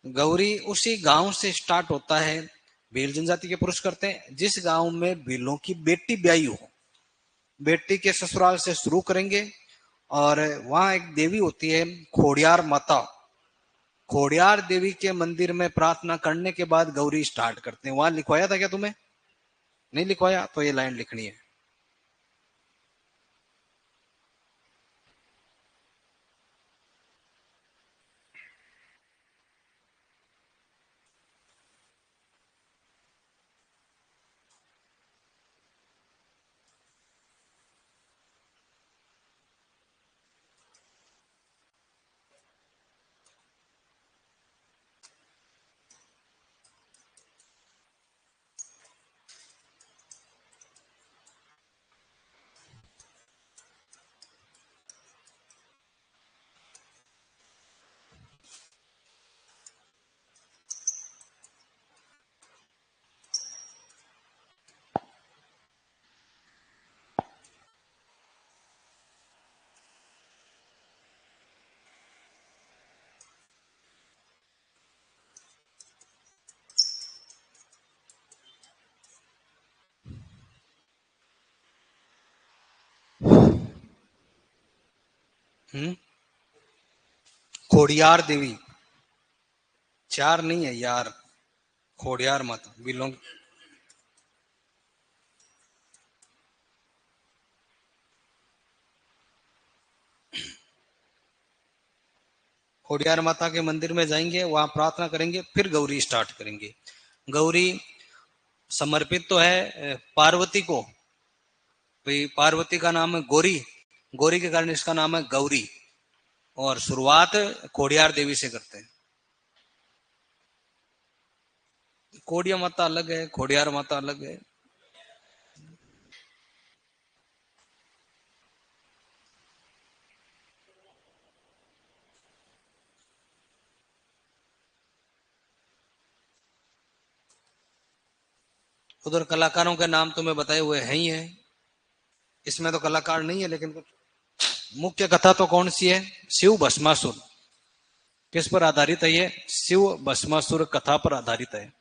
गौरी उसी गांव से स्टार्ट होता है, भील जनजाति के पुरुष करते हैं। जिस गांव में भीलों की बेटी ब्याई हो, बेटी के ससुराल से शुरू करेंगे। और वहां एक देवी होती है, खोड़ियार माता। खोड़ियार देवी के मंदिर में प्रार्थना करने के बाद गौरी स्टार्ट करते हैं। वहां लिखवाया था क्या तुम्हें? नहीं लिखवाया? तो ये लाइन लिखनी है। हम्म। खोड़ियार देवी। चार नहीं है यार, खोड़ियार माता बिलोंग। खोड़ियार माता के मंदिर में जाएंगे, वहां प्रार्थना करेंगे, फिर गौरी स्टार्ट करेंगे। गौरी समर्पित तो है पार्वती को। भाई पार्वती का नाम है गौरी, गौरी के कारण इसका नाम है गौरी। और शुरुआत खोड़ियार देवी से करते हैं। कोडिया माता अलग है, खोड़ियार माता अलग है। उधर कलाकारों के नाम तुम्हें बताए हुए हैं ही है, इसमें तो कलाकार नहीं है, लेकिन मुख्य कथा तो कौन सी है? शिव भस्मासुर। किस पर आधारित है ये? शिव भस्मासुर कथा पर आधारित है।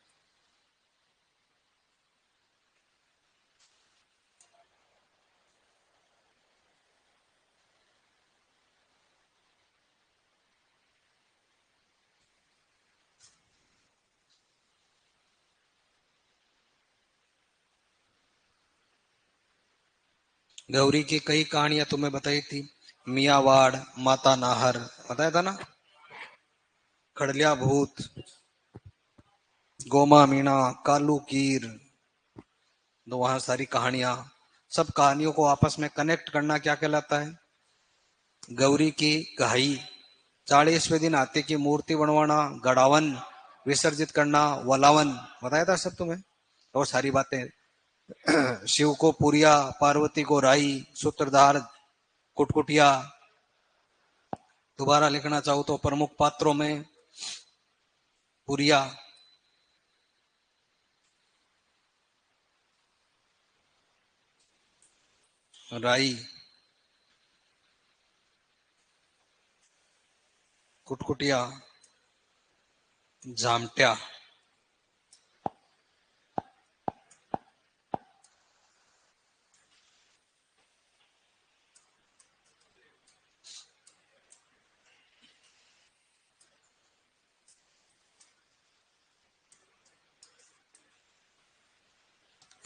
गौरी की कई कहानियां तुम्हें बताई थी। मियावाड़, माता नाहर, बताया था ना। खड़लिया भूत, गोमा मीणा, कालू कीर, तो वहां सारी कहानियां, सब कहानियों को आपस में कनेक्ट करना क्या कहलाता है? गौरी की कहाई। 40वें दिन हाथी की मूर्ति बनवाना, गड़ावन विसर्जित करना, वलावन, बताया था सब तुम्हें। और सारी बातें, शिव को पुरिया, पार्वती को राई, सूत्रधार कुटकुटिया। दोबारा लिखना चाहो तो प्रमुख पात्रों में पुरिया, राई, कुटकुटिया, जामट्या।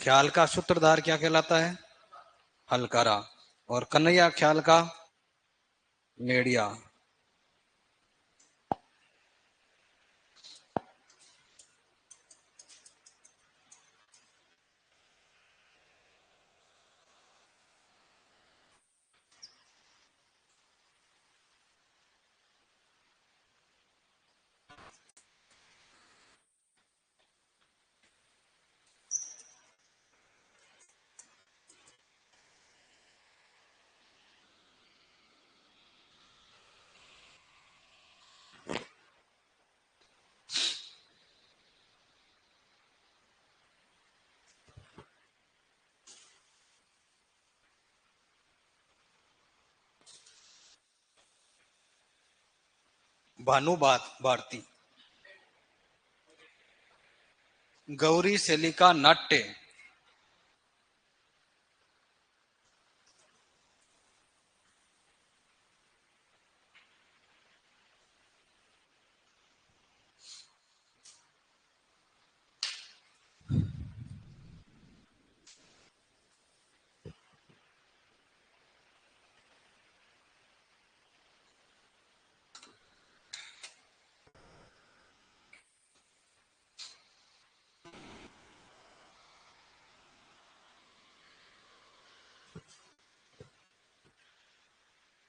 ख्याल का सूत्रधार क्या कहलाता है? हलकारा। और कन्हैया ख्याल का मेड़िया। भानुबात भारती। गौरी शैली का नाट्य।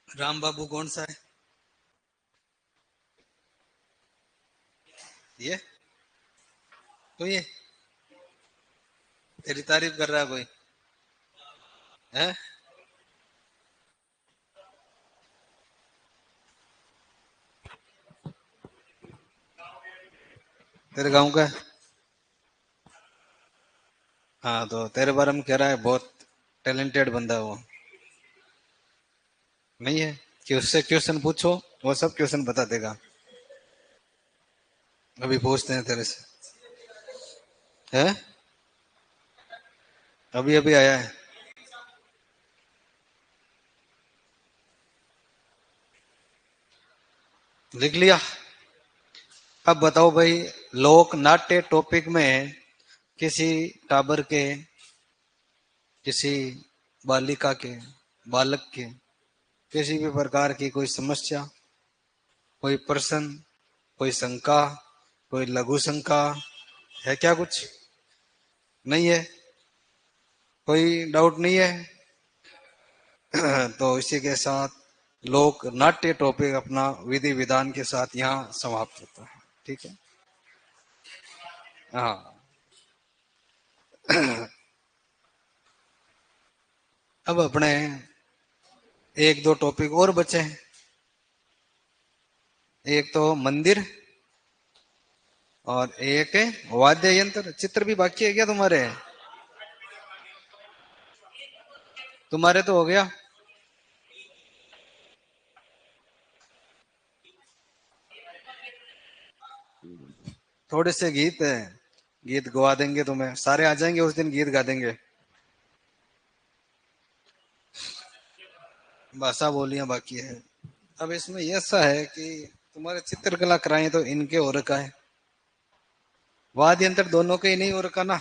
राम बाबू कौन सा है? ये तो ये तेरी तारीफ कर रहा है कोई? है? तेरे गांव का है? हाँ तो तेरे बारे में कह रहा है बहुत टैलेंटेड बंदा है वो। नहीं है कि उससे क्वेश्चन पूछो, वो सब क्वेश्चन बता देगा। अभी पूछते हैं तेरे से। है? अभी अभी आया है। लिख लिया? अब बताओ भाई, लोक नाट्य टॉपिक में किसी टाबर के, किसी बालिका के, बालक के, किसी भी प्रकार की कोई समस्या, कोई प्रश्न, कोई शंका, कोई लघु शंका है क्या? कुछ नहीं है? कोई डाउट नहीं है? तो इसी के साथ लोक नाट्य टॉपिक अपना विधि विधान के साथ यहाँ समाप्त होता है। ठीक है? हाँ। अब अपने एक दो टॉपिक और बचे हैं। एक तो मंदिर और एक वाद्य यंत्र। चित्र भी बाकी है क्या तुम्हारे? तुम्हारे तो हो गया। थोड़े से गीत है, गीत गवा देंगे तुम्हें, सारे आ जाएंगे उस दिन, गीत गा देंगे। भाषा बोलियां बाकी है। अब इसमें ऐसा है कि तुम्हारे चित्रकला कराए तो इनके हो रखा है, वाद्य यंत्र दोनों के ही नहीं हो रखा ना।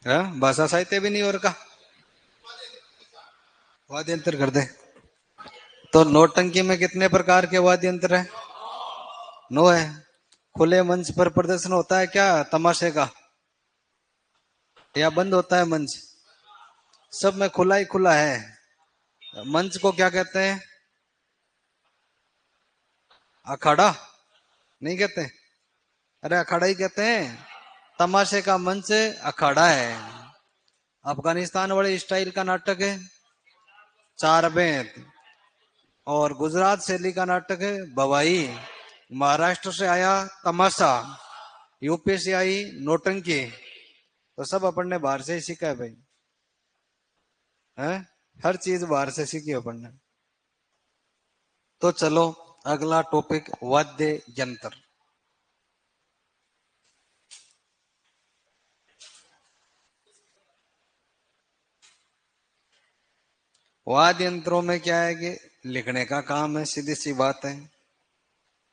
हाँ, भाषा साहित्य भी नहीं हो रखा। वाद्य यंत्र कर दे। तो नौटंकी में कितने प्रकार के वाद्य यंत्र है? 9 है। खुले मंच पर प्रदर्शन होता है क्या तमाशे का, या बंद होता है मंच? सब में खुला ही खुला है। मंच को क्या कहते हैं? अखाड़ा? नहीं कहते? अरे अखाड़ा ही कहते हैं। तमाशे का मंच अखाड़ा है। अफगानिस्तान वाले स्टाइल का नाटक है चार बेंत। और गुजरात शैली का नाटक है बवाई। महाराष्ट्र से आया तमाशा। यूपी से आई नौटंकी। तो सब अपन ने बाहर से ही सीखा है भाई। है? हर चीज बाहर से सीखी अपन ने। तो चलो, अगला टॉपिक वाद्य यंत्र। वाद्य यंत्रों में क्या है कि लिखने का काम है, सीधी सी बात है।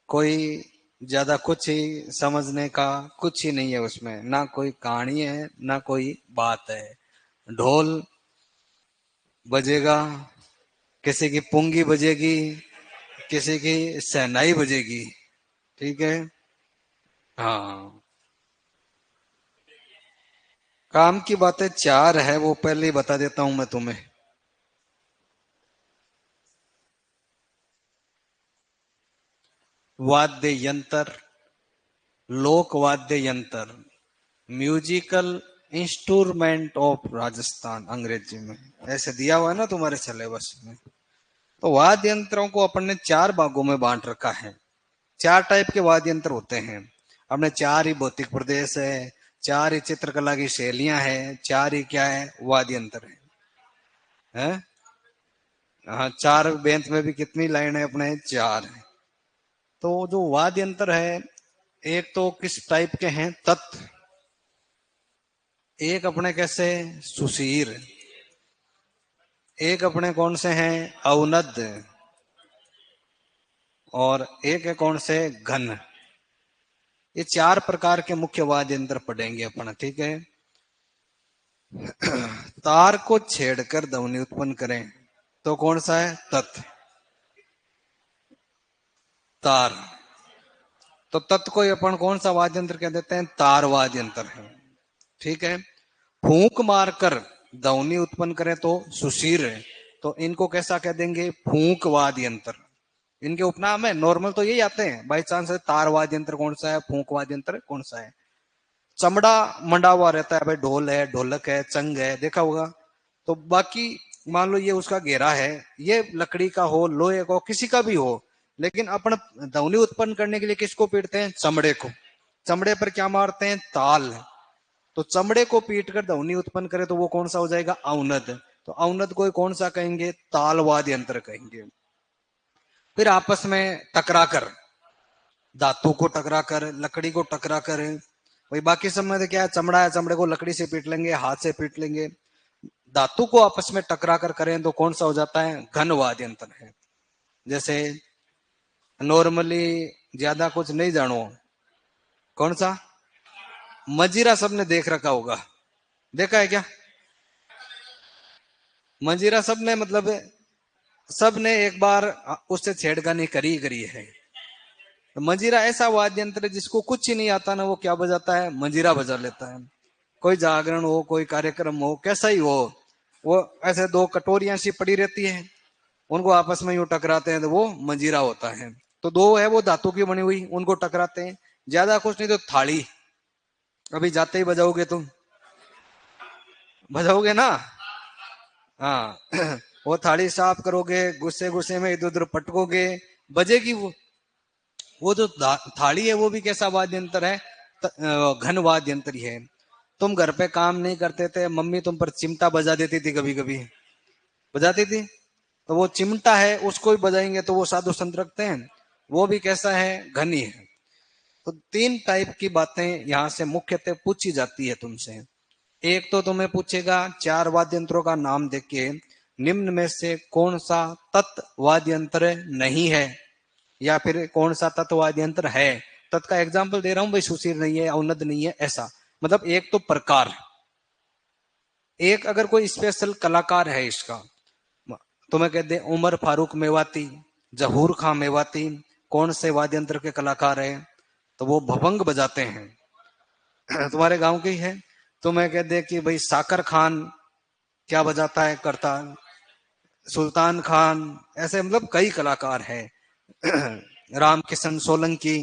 कोई ज्यादा कुछ ही समझने का कुछ ही नहीं है उसमें, ना कोई कहानी है ना कोई बात है। ढोल बजेगा, किसी की पुंगी बजेगी, किसी की शहनाई बजेगी। ठीक है। हाँ, काम की बातें चार है, वो पहले ही बता देता हूं मैं तुम्हें। वाद्य यंत्र, लोक वाद्य यंत्र, म्यूजिकल इंस्ट्रूमेंट ऑफ राजस्थान, अंग्रेजी में ऐसे दिया हुआ है ना तुम्हारे सिलेबस में। तो वाद्य यंत्रों को अपन ने चार भागों में बांट रखा है। चार टाइप के वाद्य यंत्र होते हैं। हमने चार ही भौतिक प्रदेश है, चार ही चित्रकला की शैलियां हैं, चार ही क्या है वाद्य यंत्र है। हाँ, चार बेंत में भी कितनी लाइन है अपने, चार है। तो जो वाद्य यंत्र है, एक तो किस टाइप के हैं, तत्। एक अपने कैसे, सुशीर। एक अपने कौन से हैं, अवनद। और एक है कौन से, घन। ये चार प्रकार के मुख्य वाद्य यंत्र पढ़ेंगे अपन, ठीक है। तार को छेड़कर ध्वनि उत्पन्न करें तो कौन सा है, तत्। तार। तो तत् को अपन कौन सा वाद्य यंत्र कह देते हैं, तार वाद्य यंत्र है। ठीक है। फूंक मारकर ध्वनि उत्पन्न करें तो सुशीर है। तो इनको कैसा कह देंगे, फूंक वाद्य यंत्र। इनके उपनाम है, नॉर्मल तो यही आते हैं, बाई चांस तार वाद्य यंत्र कौन सा है, फूंक वाद्य यंत्र कौन सा है। चमड़ा मंडा हुआ रहता है भाई, ढोल है, ढोलक है, चंग है, देखा होगा। तो बाकी मान लो ये उसका घेरा है, ये लकड़ी का हो, लोहे का हो, किसी का भी हो, लेकिन अपन ध्वनि उत्पन्न करने के लिए किसको पीटते हैं, चमड़े को। चमड़े पर क्या मारते हैं, ताल। तो चमड़े को पीट कर ध्वनि उत्पन्न करे तो वो कौन सा हो जाएगा, अवनद। तो अवनद को कौन सा कहेंगे, तालवाद यंत्र कहेंगे। फिर आपस में टकरा कर, धातु को टकरा कर, लकड़ी को टकरा कर, वही बाकी सब में तो क्या है, चमड़ा है, चमड़े को लकड़ी से पीट लेंगे, हाथ से पीट लेंगे। धातु को आपस में टकरा कर करें तो कौन सा हो जाता है, घन वाद्य यंत्र है। जैसे नॉर्मली, ज्यादा कुछ नहीं जानो, कौन सा, मंजीरा सबने देख रखा होगा, देखा है क्या, मंजीरा सबने मतलब सबने एक बार उससे छेड़खानी करी करी है। तो मंजीरा ऐसा वाद्य यंत्र जिसको कुछ ही नहीं आता ना, वो क्या बजाता है, मंजीरा बजा लेता है। कोई जागरण हो, कोई कार्यक्रम हो, कैसा ही हो, वो ऐसे दो कटोरियां सी पड़ी रहती है, उनको आपस में यूं टकराते हैं तो वो मंजीरा होता है। तो दो है वो धातु की बनी हुई, उनको टकराते हैं। ज्यादा कुछ नहीं तो थाली, अभी जाते ही बजाओगे तुम, बजाओगे ना। हाँ। वो थाली साफ करोगे, गुस्से गुस्से में इधर उधर पटकोगे, बजेगी वो जो थाली है वो भी कैसा वाद्य यंत्र है, घन वाद्य यंत्र ही है। तुम घर पे काम नहीं करते थे, मम्मी तुम पर चिमटा बजा देती थी, कभी कभी बजाती थी। तो वो चिमटा है, उसको भी बजाएंगे तो वो साधु संत रखते हैं, वो भी कैसा है, घनी है। तो तीन टाइप की बातें यहाँ से मुख्यतः पूछी जाती है तुमसे। एक तो तुम्हें पूछेगा चार वाद्य यंत्रों का नाम देके निम्न में से कौन सा तत् वाद्य यंत्र नहीं है, या फिर कौन सा तत् वाद्य यंत्र है। तत् का एग्जाम्पल दे रहा हूं भाई, सुशीर नहीं है, औनद नहीं है, ऐसा मतलब एक तो प्रकार। एक अगर कोई स्पेशल कलाकार है इसका, तो मैं कहते हैं उमर फारूक मेवाती, जहूर खां मेवाती, कौन से वाद्य यंत्र के कलाकार है, तो वो भवंग बजाते हैं। तुम्हारे गांव के ही है। तो मैं कहते कि भाई साकर खान क्या बजाता है, करताल। सुल्तान खान, ऐसे मतलब कई कलाकार हैं। राम किशन सोलंकी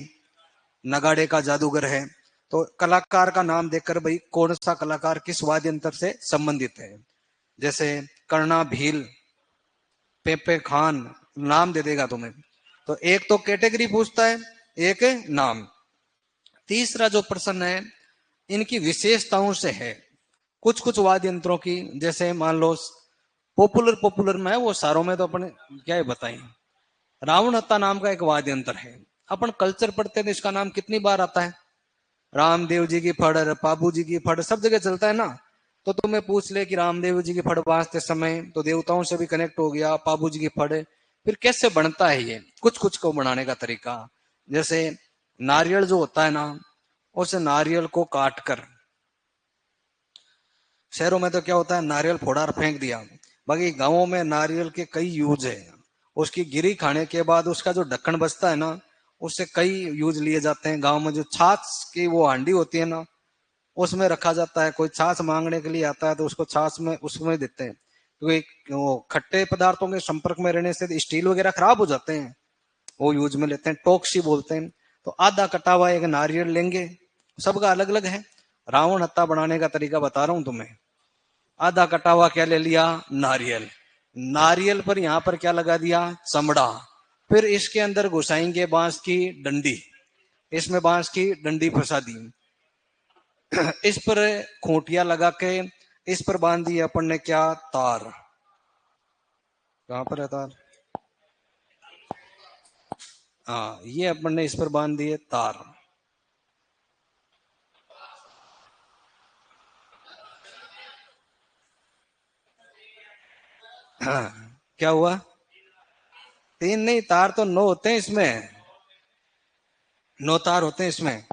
नगाड़े का जादूगर है। तो कलाकार का नाम देखकर भाई कौन सा कलाकार किस वाद्य यंत्र से संबंधित है। जैसे कर्णा भील, पेपे खान, नाम दे देगा तुम्हें। तो एक तो कैटेगरी पूछता है, एक नाम। तीसरा जो प्रश्न है इनकी विशेषताओं से है। कुछ कुछ वाद्य यंत्रों की, जैसे मान लो पॉपुलर पॉपुलर में है, वो सारों में तो अपन क्या है बताएं। रावण हत्ता नाम का एक वाद्य यंत्र है, अपन कल्चर पढ़ते थे, इसका नाम कितनी बार आता है, रामदेव जी की फड़, पाबू जी की फड़, सब जगह चलता है ना। तो तुम्हें पूछ ले कि रामदेव जी की फड़ बांधते समय तो देवताओं से भी कनेक्ट हो गया, पाबू जी की फड़। फिर कैसे बनता है ये, कुछ कुछ को बनाने का तरीका। जैसे नारियल जो होता है ना, उस नारियल को काट कर, शहरों में तो क्या होता है, नारियल फोड़ा और फेंक दिया, बाकी गांवों में नारियल के कई यूज है। उसकी गिरी खाने के बाद उसका जो ढक्कन बचता है ना, उससे कई यूज लिए जाते हैं। गांव में जो छाछ की वो हांडी होती है ना, उसमें रखा जाता है। कोई छाछ मांगने के लिए आता है तो उसको छाछ में उसमें देते हैं, क्योंकि वो खट्टे पदार्थों के संपर्क में रहने से स्टील वगैरह खराब हो जाते हैं, वो यूज में लेते हैं, टोक्सी बोलते हैं। तो आधा कटा हुआ एक नारियल लेंगे, सबका अलग अलग है। रावण हत्ता बनाने का तरीका बता रहा हूं तुम्हें। आधा कटा हुआ क्या ले लिया, नारियल। नारियल पर यहां पर क्या लगा दिया, चमड़ा। फिर इसके अंदर घुसाएंगे बांस की डंडी, इसमें बांस की डंडी फंसा दी, इस पर खूंटिया लगा के इस पर बांध दी अपन ने क्या, तार। कहां पर है तार, हाँ ये अपन ने इस पर बांध दिए तार। हाँ, क्या हुआ, तीन नहीं, तार तो नौ होते हैं इसमें, नौ तार होते हैं इसमें।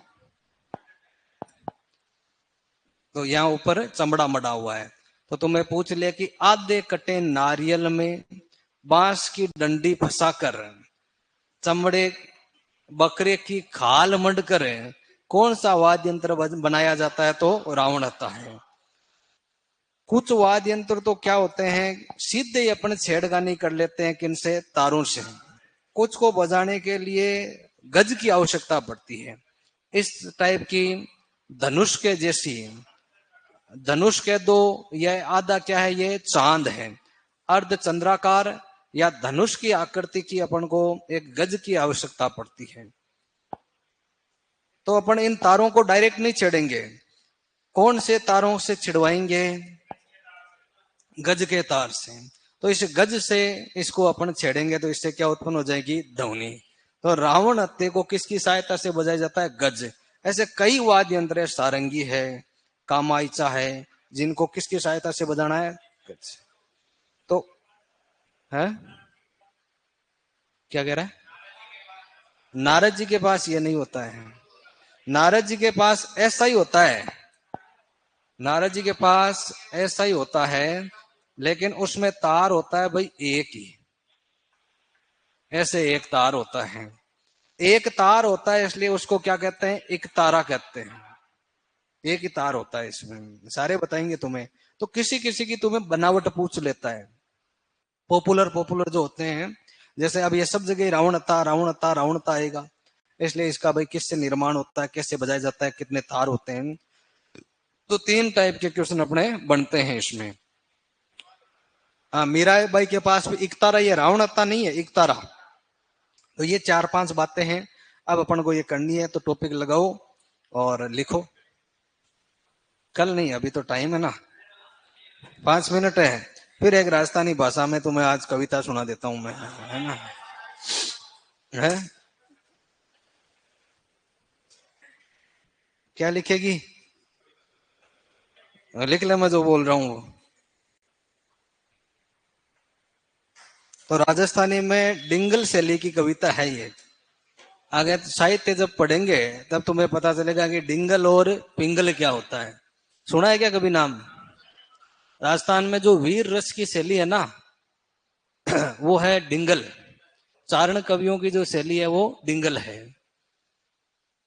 तो यहाँ ऊपर चमड़ा मड़ा हुआ है। तो तुम्हें पूछ लिया कि आधे कटे नारियल में बांस की डंडी फंसाकर चमड़े बकरे की खाल मंडकर कौन सा वाद्य यंत्र बनाया जाता है, तो रावण आता है। कुछ वाद्य यंत्र तो क्या होते हैं, सीधे ही अपने छेड़खानी कर लेते हैं, किनसे, तारों से। कुछ को बजाने के लिए गज की आवश्यकता पड़ती है। इस टाइप की धनुष के जैसी, धनुष के दो, यह आधा क्या है, ये चांद है, अर्ध चंद्राकार या धनुष की आकृति की अपन को एक गज की आवश्यकता पड़ती है। तो अपन इन तारों को डायरेक्ट नहीं छेड़ेंगे, कौन से तारों से छिड़वाएंगे, गज के तार से। तो इस गज से इसको अपन छेड़ेंगे तो इससे क्या उत्पन्न हो जाएगी, ध्वनि। तो रावण हत्ते को किसकी सहायता से बजाया जाता है, गज। ऐसे कई वाद्य यंत्र है, सारंगी है, कामाइचा है, जिनको किसकी सहायता से बजाना है, गज। तो है, क्या कह रहा है, नारद जी के पास ये नहीं होता है, नारद जी के पास ऐसा ही होता है, नारद जी के पास ऐसा ही होता है, लेकिन उसमें तार होता है भाई एक ही, ऐसे एक तार होता है, एक तार होता है, इसलिए उसको क्या कहते हैं, एक तारा कहते हैं। एक ही तार होता है इसमें, सारे बताएंगे तुम्हें। तो किसी किसी की तुम्हें बनावट पूछ लेता है, पॉपुलर पॉपुलर जो होते हैं, जैसे अब ये सब जगह रावण था रावण था रावण था आएगा, इसलिए इसका भाई किससे निर्माण होता है, कैसे बजाया जाता है, कितने तार होते हैं। तो तीन टाइप के क्वेश्चन अपने बनते हैं इसमें। हाँ, मीरा बाई के पास भी इकतारा, ये रावण हत्ता नहीं है, इकतारा। तो ये चार पांच बातें हैं, अब अपन को ये करनी है, तो टॉपिक लगाओ और लिखो। कल नहीं, अभी तो टाइम है ना, 5 मिनट है। फिर एक राजस्थानी भाषा में तुम्हें आज कविता सुना देता हूं मैं, है ना, है, क्या लिखेगी, लिख ले, मैं जो बोल रहा हूँ वो। तो राजस्थानी में डिंगल शैली की कविता है ये। आगे साहित्य जब पढ़ेंगे तब तुम्हें पता चलेगा कि डिंगल और पिंगल क्या होता है। सुना है क्या कभी नाम, राजस्थान में जो वीर रस की शैली है ना, वो है डिंगल। चारण कवियों की जो शैली है वो डिंगल है।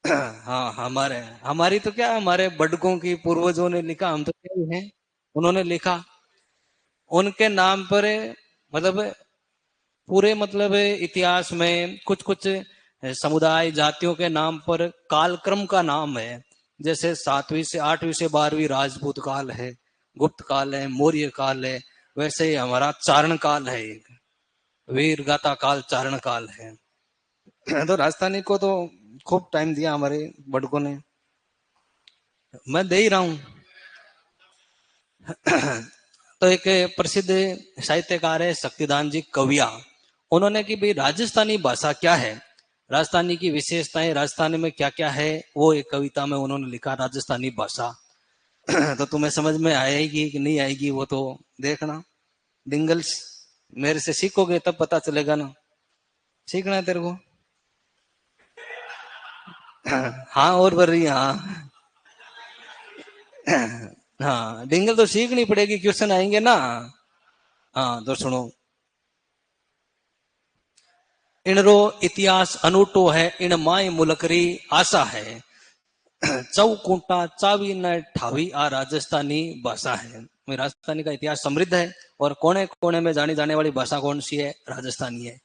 हाँ, हमारे हमारी तो क्या, हमारे बड़कों की पूर्वजों ने लिखा, हम तो क्या ही हैं, उन्होंने लिखा, उनके नाम पर मतलब पूरे मतलब इतिहास में कुछ कुछ समुदाय जातियों के नाम पर कालक्रम का नाम है। जैसे 7वीं से 8वीं से 12वीं राजपूत काल है, गुप्त काल है, मौर्य काल है, वैसे ही हमारा चारण काल है, एक वीर गाथा काल, चारण काल है। तो राजस्थानी को तो खूब टाइम दिया हमारे बड़कों ने, मैं दे ही रहा हूं। तो एक प्रसिद्ध साहित्यकार है शक्तिदान जी कविया, उन्होंने कि भाई राजस्थानी भाषा क्या है, राजस्थानी की विशेषताएं, राजस्थानी में क्या क्या है, वो एक कविता में उन्होंने लिखा, राजस्थानी भाषा। तो तुम्हें समझ में आएगी कि नहीं आएगी वो तो देखना। डिंगल्स मेरे से सीखोगे तब पता चलेगा ना, सीखना है तेरे को। हाँ और बढ़ रही है, हाँ। हाँ डिंगल तो सीखनी पड़ेगी, क्वेश्चन आएंगे ना। हाँ तो सुनो, इनरो इतिहास अनूठो है, इन माय मुलकरी आशा है, चौकूटा चावी न ठावी आ राजस्थानी भाषा है। राजस्थानी का इतिहास समृद्ध है और कोने कोने में जानी जाने वाली भाषा कौन सी है? राजस्थानी है।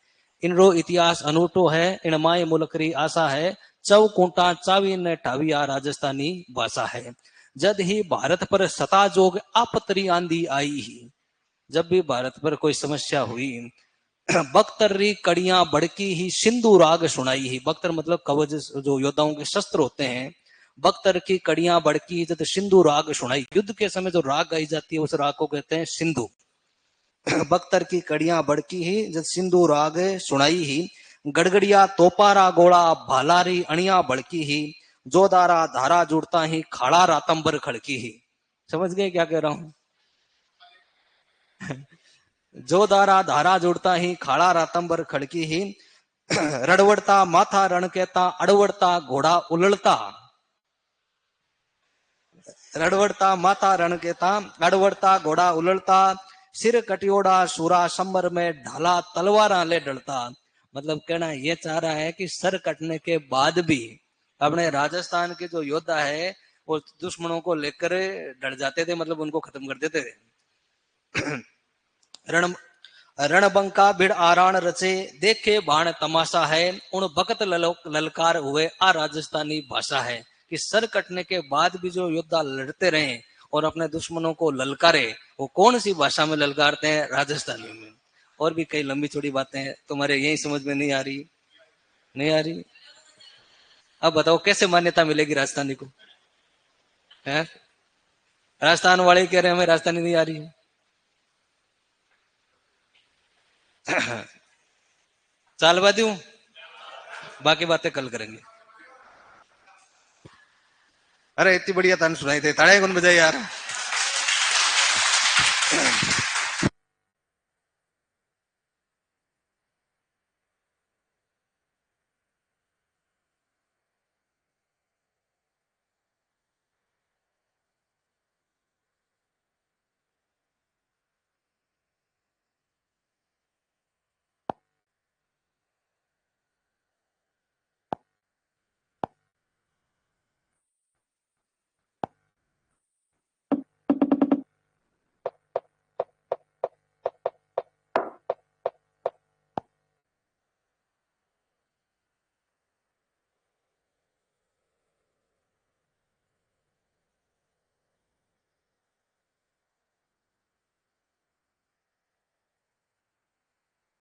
इनरो इतिहास अनूठो है, इन माय मुलकरी आशा है, चौकूटा चावी न ठावी आ राजस्थानी भाषा है। जद ही भारत पर सता जोग आपतरी आंधी आई ही, जब भी भारत पर कोई समस्या हुई, बख्तरी कड़ियां भड़की ही सिंधु राग सुनाई ही। बख्तर मतलब कवच, जो योद्धाओं के शस्त्र होते हैं। बख्तर की कड़ियां भड़की ही जब सिंधु राग सुनाई, युद्ध के समय जो राग गाई जाती है उस राग को कहते हैं सिंधु। बख्तर की कड़ियां भड़की ही जब सिंधु राग सुनाई ही, गड़गड़िया तोपारा गोला भालारी अणिया भड़की ही, जोदारा धारा जुड़ता ही खाड़ा रातंबर खड़की ही। समझ गए क्या कह रहा हूं? जो दारा धारा जुड़ता ही खाड़ा रातंबर खड़की ही, रड़वड़ता माथा रण कहता अड़वड़ता घोड़ा उलड़ता, रड़वड़ता माथा रण कहता अड़वड़ता घोड़ा उलड़ता, सिर कटियोड़ा सूरा संबर में ढाला तलवारा ले डलता। मतलब कहना ये चाह रहा है कि सर कटने के बाद भी अपने राजस्थान के जो योद्धा है वो दुश्मनों को लेकर डर जाते थे, मतलब उनको खत्म कर देते थे। रण रणबंका भिड़ आरान रचे, देखे बाण तमाशा है, उन बकत ललकार हुए आ राजस्थानी भाषा है। कि सर कटने के बाद भी जो योद्धा लड़ते रहे और अपने दुश्मनों को ललकारे, वो कौन सी भाषा में ललकारते हैं? राजस्थानी में। और भी कई लंबी चौड़ी बातें हैं, तुम्हारे यही समझ में नहीं आ रही? नहीं आ रही? अब बताओ कैसे मान्यता मिलेगी राजस्थानी को? है राजस्थान वाले कह रहे हैं हमें राजस्थानी नहीं आ रही है। चालवा दूं, बाकी बातें कल करेंगे। अरे इतनी बढ़िया तान सुनाई थे, ताड़े कौन बजाई यार।